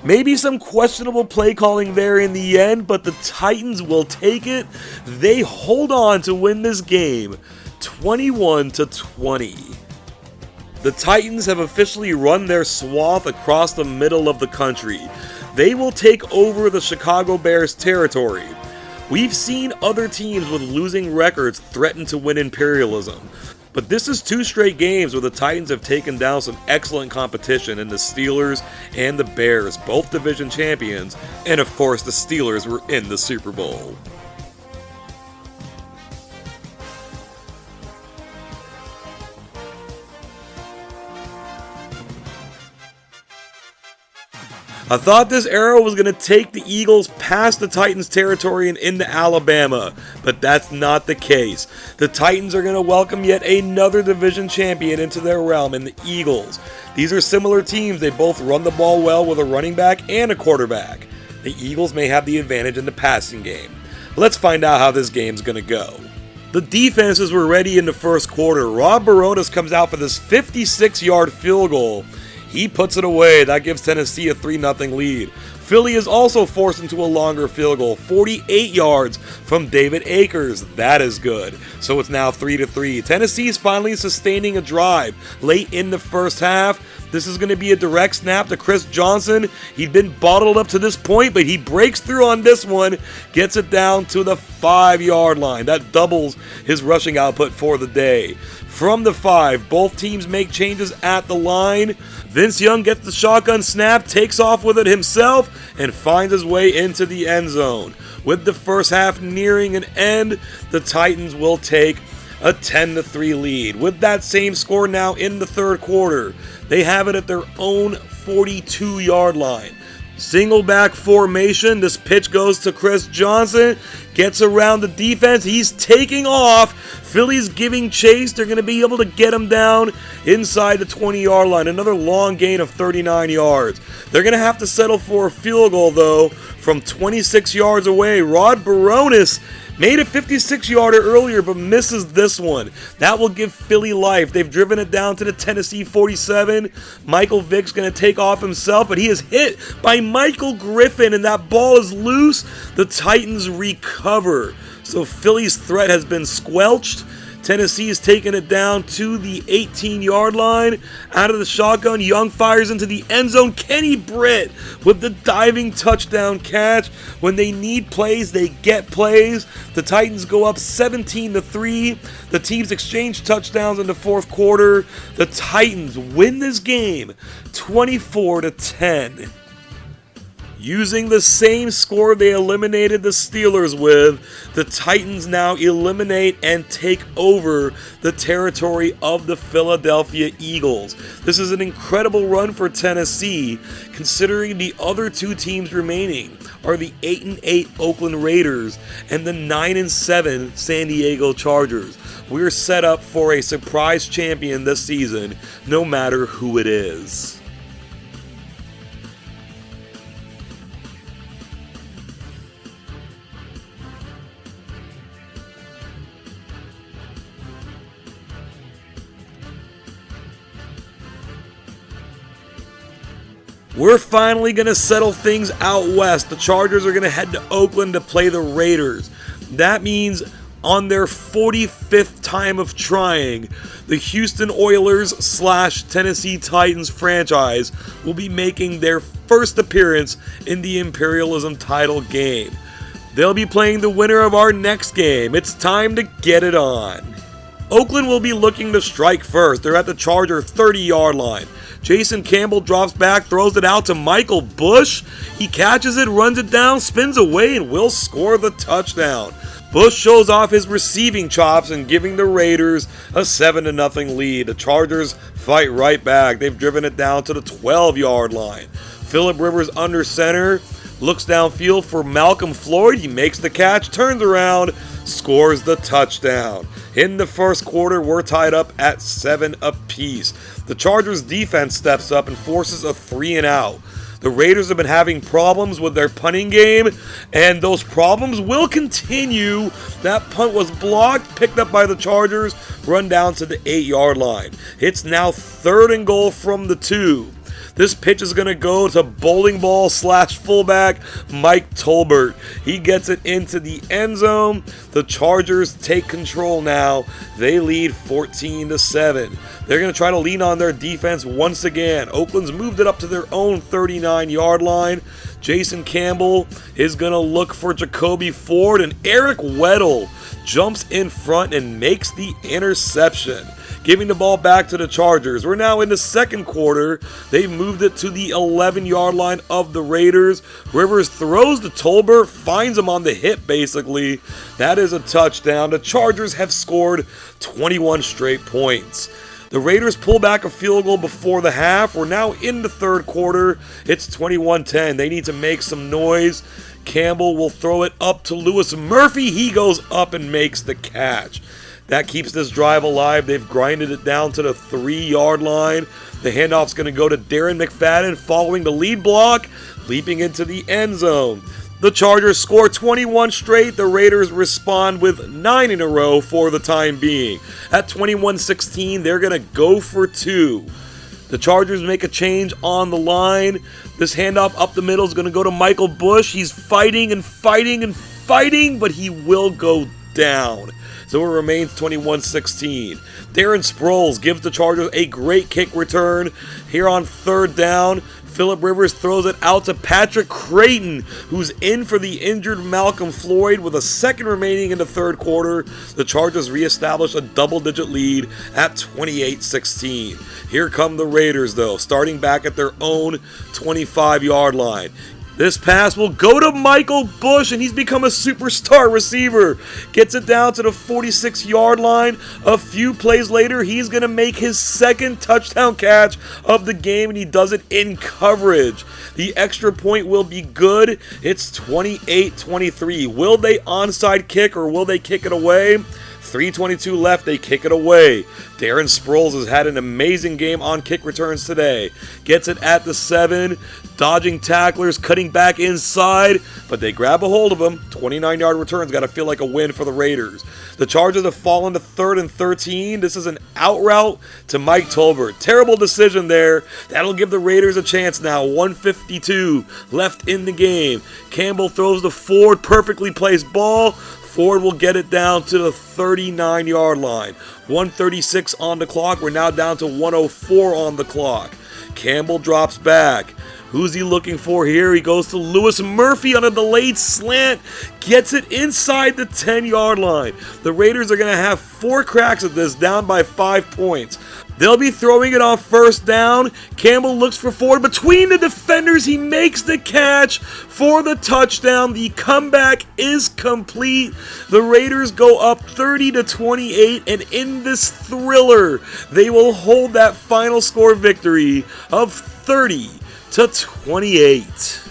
Maybe some questionable play calling there in the end, but the Titans will take it. They hold on to win this game 21-20. The Titans have officially run their swath across the middle of the country. They will take over the Chicago Bears territory. We've seen other teams with losing records threaten to win Imperialism. But this is 2 straight games where the Titans have taken down some excellent competition in the Steelers and the Bears, both division champions, and of course the Steelers were in the Super Bowl. I thought this era was going to take the Eagles past the Titans' territory and into Alabama, but that's not the case. The Titans are going to welcome yet another division champion into their realm in the Eagles. These are similar teams. They both run the ball well with a running back and a quarterback. The Eagles may have the advantage in the passing game. Let's find out how this game's going to go. The defenses were ready in the first quarter. Rob Barotas comes out for this 56-yard field goal. He puts it away. That gives Tennessee a 3-0 lead. Philly is also forced into a longer field goal, 48 yards from David Akers. That is good. So it's now 3-3. Tennessee is finally sustaining a drive late in the first half. This is going to be a direct snap to Chris Johnson. He'd been bottled up to this point, but he breaks through on this one, gets it down to the 5-yard line. That doubles his rushing output for the day. From the 5, both teams make changes at the line. Vince Young gets the shotgun snap, takes off with it himself, and finds his way into the end zone. With the first half nearing an end, the Titans will take a 10-3 lead. With that same score now in the third quarter, they have it at their own 42-yard line. Single back formation. This pitch goes to Chris Johnson. Gets around the defense. He's taking off. Philly's giving chase. They're going to be able to get him down inside the 20-yard line. Another long gain of 39 yards. They're going to have to settle for a field goal, though, from 26 yards away. Rod Barotas made a 56-yarder earlier, but misses this one. That will give Philly life. They've driven it down to the Tennessee 47. Michael Vick's going to take off himself, but he is hit by Michael Griffin, and that ball is loose. The Titans recover. So Philly's threat has been squelched. Tennessee is taking it down to the 18-yard line. Out of the shotgun, Young fires into the end zone. Kenny Britt with the diving touchdown catch. When they need plays, they get plays. The Titans go up 17-3. The teams exchange touchdowns in the fourth quarter. The Titans win this game 24-10. Using the same score they eliminated the Steelers with, the Titans now eliminate and take over the territory of the Philadelphia Eagles. This is an incredible run for Tennessee, considering the other 2 teams remaining are the 8-8 Oakland Raiders and the 9-7 San Diego Chargers. We're set up for a surprise champion this season, no matter who it is. We're finally going to settle things out west. The Chargers are going to head to Oakland to play the Raiders. That means on their 45th time of trying, the Houston Oilers / Tennessee Titans franchise will be making their first appearance in the Imperialism title game. They'll be playing the winner of our next game. It's time to get it on. Oakland will be looking to strike first. They're at the Charger 30-yard line. Jason Campbell drops back, throws it out to Michael Bush. He catches it, runs it down, spins away, and will score the touchdown. Bush shows off his receiving chops and giving the Raiders a 7-0 lead. The Chargers fight right back. They've driven it down to the 12-yard line. Phillip Rivers under center looks downfield for Malcolm Floyd. He makes the catch, turns around, scores the touchdown. In the first quarter, we're tied up at 7 apiece. The Chargers defense steps up and forces a 3-and-out. The Raiders have been having problems with their punting game, and those problems will continue. That punt was blocked, picked up by the Chargers, run down to the 8-yard line. It's now 3rd and goal from the 2. This pitch is going to go to bowling ball / fullback Mike Tolbert. He gets it into the end zone. The Chargers take control now. They lead 14-7. They're going to try to lean on their defense once again. Oakland's moved it up to their own 39-yard line. Jason Campbell is going to look for Jacoby Ford, and Eric Weddle jumps in front and makes the interception, giving the ball back to the Chargers. We're now in the second quarter. They've moved it to the 11-yard line of the Raiders. Rivers throws to Tolbert, finds him on the hip basically. That is a touchdown. The Chargers have scored 21 straight points. The Raiders pull back a field goal before the half. We're now in the third quarter. It's 21-10. They need to make some noise. Campbell will throw it up to Lewis Murphy. He goes up and makes the catch. That keeps this drive alive. They've grinded it down to the 3-yard line. The handoff's going to go to Darren McFadden following the lead block, leaping into the end zone. The Chargers score 21 straight. The Raiders respond with 9 in a row for the time being. At 21-16, they're going to go for 2. The Chargers make a change on the line. This handoff up the middle is going to go to Michael Bush. He's fighting and fighting and fighting, but he will go down. So it remains 21-16. Darren Sproles gives the Chargers a great kick return. Here on 3rd down, Phillip Rivers throws it out to Patrick Creighton, who's in for the injured Malcolm Floyd. With a second remaining in the third quarter, the Chargers reestablish a double-digit lead at 28-16. Here come the Raiders, though, starting back at their own 25-yard line. This pass will go to Michael Bush, and he's become a superstar receiver. Gets it down to the 46-yard line. A few plays later, he's going to make his second touchdown catch of the game, and he does it in coverage. The extra point will be good. It's 28-23. Will they onside kick, or will they kick it away? 3:22 left, they kick it away. Darren Sproles has had an amazing game on kick returns today. Gets it at the 7, dodging tacklers, cutting back inside, but they grab a hold of him. 29-yard return's got to feel like a win for the Raiders. The Chargers have fallen to 3rd and 13. This is an out route to Mike Tolbert. Terrible decision there. That'll give the Raiders a chance now. 1:52 left in the game. Campbell throws the Ford, perfectly placed ball. Ford will get it down to the 39-yard line. 1:36 on the clock. We're now down to 1:04 on the clock. Campbell drops back. Who's he looking for here? He goes to Lewis Murphy on a delayed slant. Gets it inside the 10-yard line. The Raiders are going to have 4 cracks at this, down by 5 points. They'll be throwing it on 1st down. Campbell looks for Ford. Between the defenders, he makes the catch for the touchdown. The comeback is complete. The Raiders go up 30-28, and in this thriller, they will hold that final score victory of 30-28.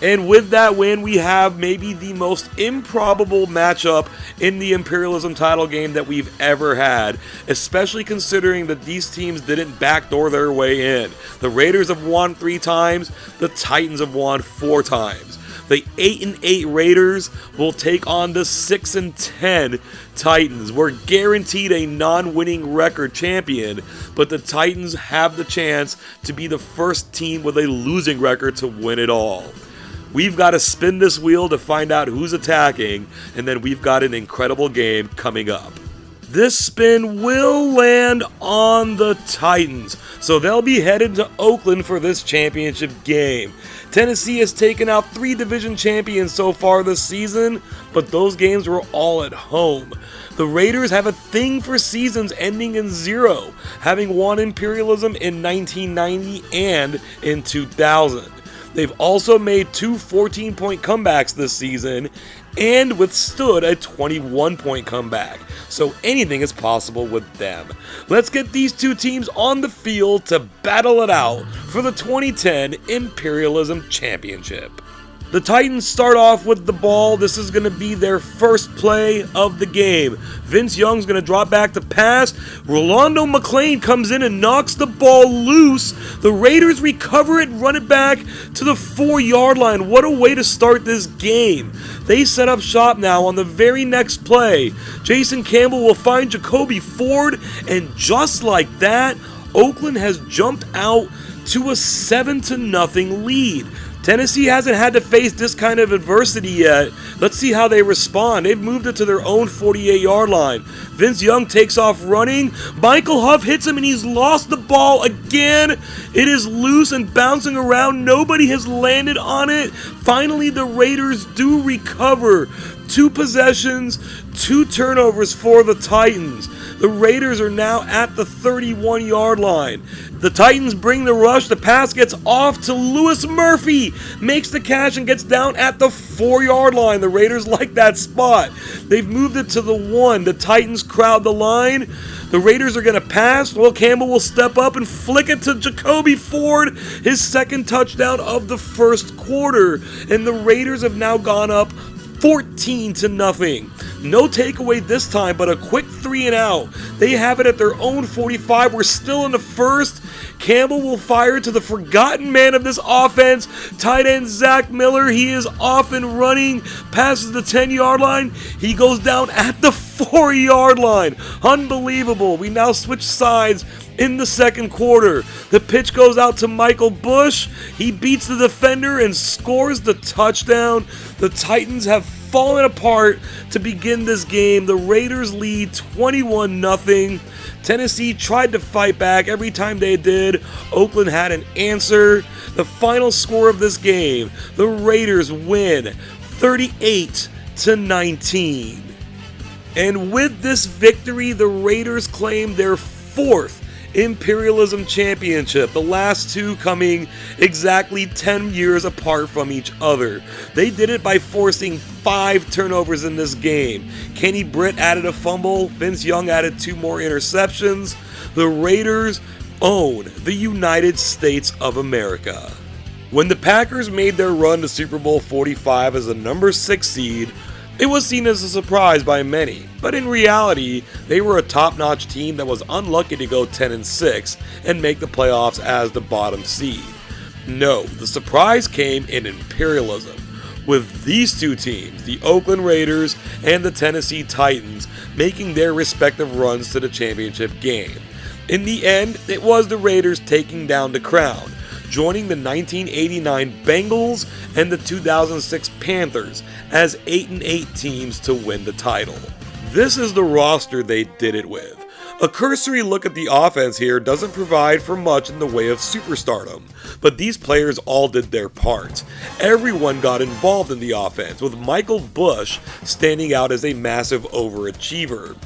And with that win, we have maybe the most improbable matchup in the Imperialism title game that we've ever had, especially considering that these teams didn't backdoor their way in. The Raiders have won 3 times, the Titans have won 4 times. The 8-8 Raiders will take on the 6-10 Titans. We're guaranteed a non-winning record champion, but the Titans have the chance to be the first team with a losing record to win it all. We've got to spin this wheel to find out who's attacking, and then we've got an incredible game coming up. This spin will land on the Titans, so they'll be headed to Oakland for this championship game. Tennessee has taken out 3 division champions so far this season, but those games were all at home. The Raiders have a thing for seasons ending in 0, having won Imperialism in 1990 and in 2000. They've also made 2 14-point comebacks this season and withstood a 21-point comeback. So anything is possible with them. Let's get these 2 teams on the field to battle it out for the 2010 Imperialism Championship. The Titans start off with the ball. This is going to be their first play of the game. Vince Young's going to drop back to pass. Rolando McClain comes in and knocks the ball loose. The Raiders recover it, run it back to the 4-yard line. What a way to start this game. They set up shop now on the very next play. Jason Campbell will find Jacoby Ford, and just like that, Oakland has jumped out to a 7-0 lead. Tennessee hasn't had to face this kind of adversity yet. Let's see how they respond. They've moved it to their own 48-yard line. Vince Young takes off running. Michael Huff hits him and he's lost the ball again. It is loose and bouncing around. Nobody has landed on it. Finally, the Raiders do recover. 2 possessions, 2 turnovers for the Titans. The Raiders are now at the 31-yard line. The Titans bring the rush. The pass gets off to Louis Murphy. Makes the catch and gets down at the 4-yard line. The Raiders like that spot. They've moved it to the 1. The Titans crowd the line. The Raiders are going to pass. Well, Campbell will step up and flick it to Jacoby Ford. His second touchdown of the first quarter. And the Raiders have now gone up 14-0. No takeaway this time, but a quick 3 and out. They have it at their own 45. We're still in the first. Campbell will fire to the forgotten man of this offense, tight end Zach Miller. He is off and running, passes the 10-yard line. He goes down at the 4-yard line. Unbelievable. We now switch sides in the second quarter. The pitch goes out to Michael Bush. He beats the defender and scores the touchdown. The Titans have fallen apart to begin this game. The Raiders lead 21-0. Tennessee tried to fight back. Every time they did, Oakland had an answer. The final score of this game, the Raiders win 38-19. And with this victory, the Raiders claim their 4th Imperialism Championship, the last 2 coming exactly 10 years apart from each other. They did it by forcing 5 turnovers in this game. Kenny Britt added a fumble. Vince Young added 2 more interceptions. The Raiders own the United States of America. When the Packers made their run to Super Bowl 45 as the number 6 seed, it was seen as a surprise by many, but in reality, they were a top-notch team that was unlucky to go 10-6 and make the playoffs as the bottom seed. No, the surprise came in Imperialism, with these 2 teams, the Oakland Raiders and the Tennessee Titans, making their respective runs to the championship game. In the end, it was the Raiders taking down the crown, joining the 1989 Bengals and the 2006 Panthers as 8-8 teams to win the title. This is the roster they did it with. A cursory look at the offense here doesn't provide for much in the way of superstardom, but these players all did their part. Everyone got involved in the offense, with Michael Bush standing out as a massive overachiever.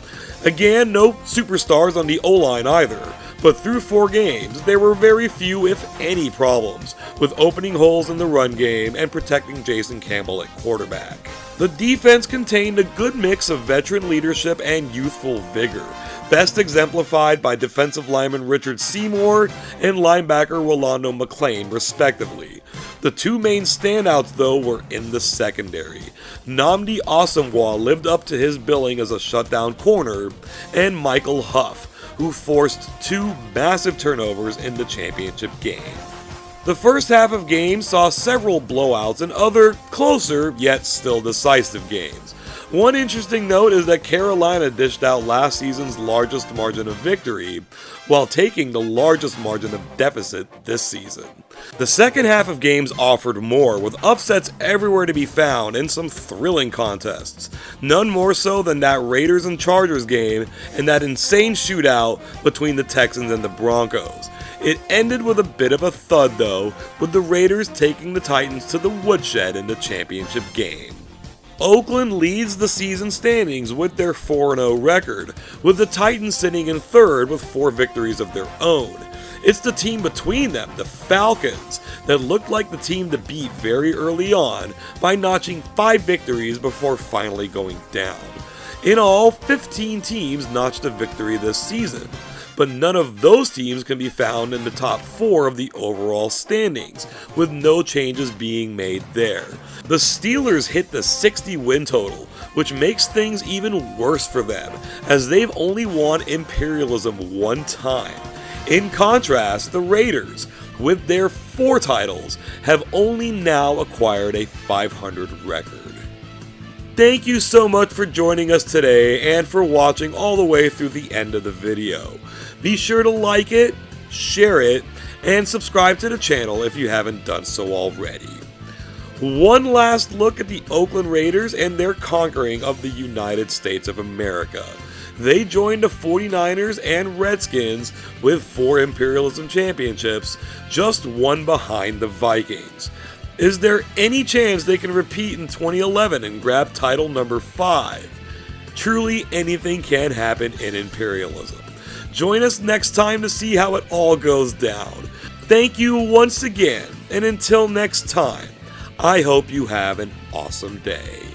Again, no superstars on the O-line either, but through 4 games, there were very few, if any, problems with opening holes in the run game and protecting Jason Campbell at quarterback. The defense contained a good mix of veteran leadership and youthful vigor, best exemplified by defensive lineman Richard Seymour and linebacker Rolando McClain, respectively. The 2 main standouts, though, were in the secondary. Nnamdi Asomugha lived up to his billing as a shutdown corner, and Michael Huff, who forced 2 massive turnovers in the championship game. The first half of games saw several blowouts and other closer yet still decisive games. One interesting note is that Carolina dished out last season's largest margin of victory, while taking the largest margin of deficit this season. The second half of games offered more, with upsets everywhere to be found and some thrilling contests. None more so than that Raiders and Chargers game and that insane shootout between the Texans and the Broncos. It ended with a bit of a thud though, with the Raiders taking the Titans to the woodshed in the championship game. Oakland leads the season standings with their 4-0 record, with the Titans sitting in 3rd with 4 victories of their own. It's the team between them, the Falcons, that looked like the team to beat very early on by notching 5 victories before finally going down. In all, 15 teams notched a victory this season. but none of those teams can be found in the top 4 of the overall standings, with no changes being made there. The Steelers hit the 60 win total, which makes things even worse for them, as they've only won Imperialism 1 time. In contrast, the Raiders, with their 4 titles, have only now acquired a 500 record. Thank you so much for joining us today and for watching all the way through the end of the video. Be sure to like it, share it, and subscribe to the channel if you haven't done so already. One last look at the Oakland Raiders and their conquering of the United States of America. They joined the 49ers and Redskins with 4 Imperialism championships, just 1 behind the Vikings. Is there any chance they can repeat in 2011 and grab title number 5? Truly, anything can happen in Imperialism. Join us next time to see how it all goes down. Thank you once again, and until next time, I hope you have an awesome day.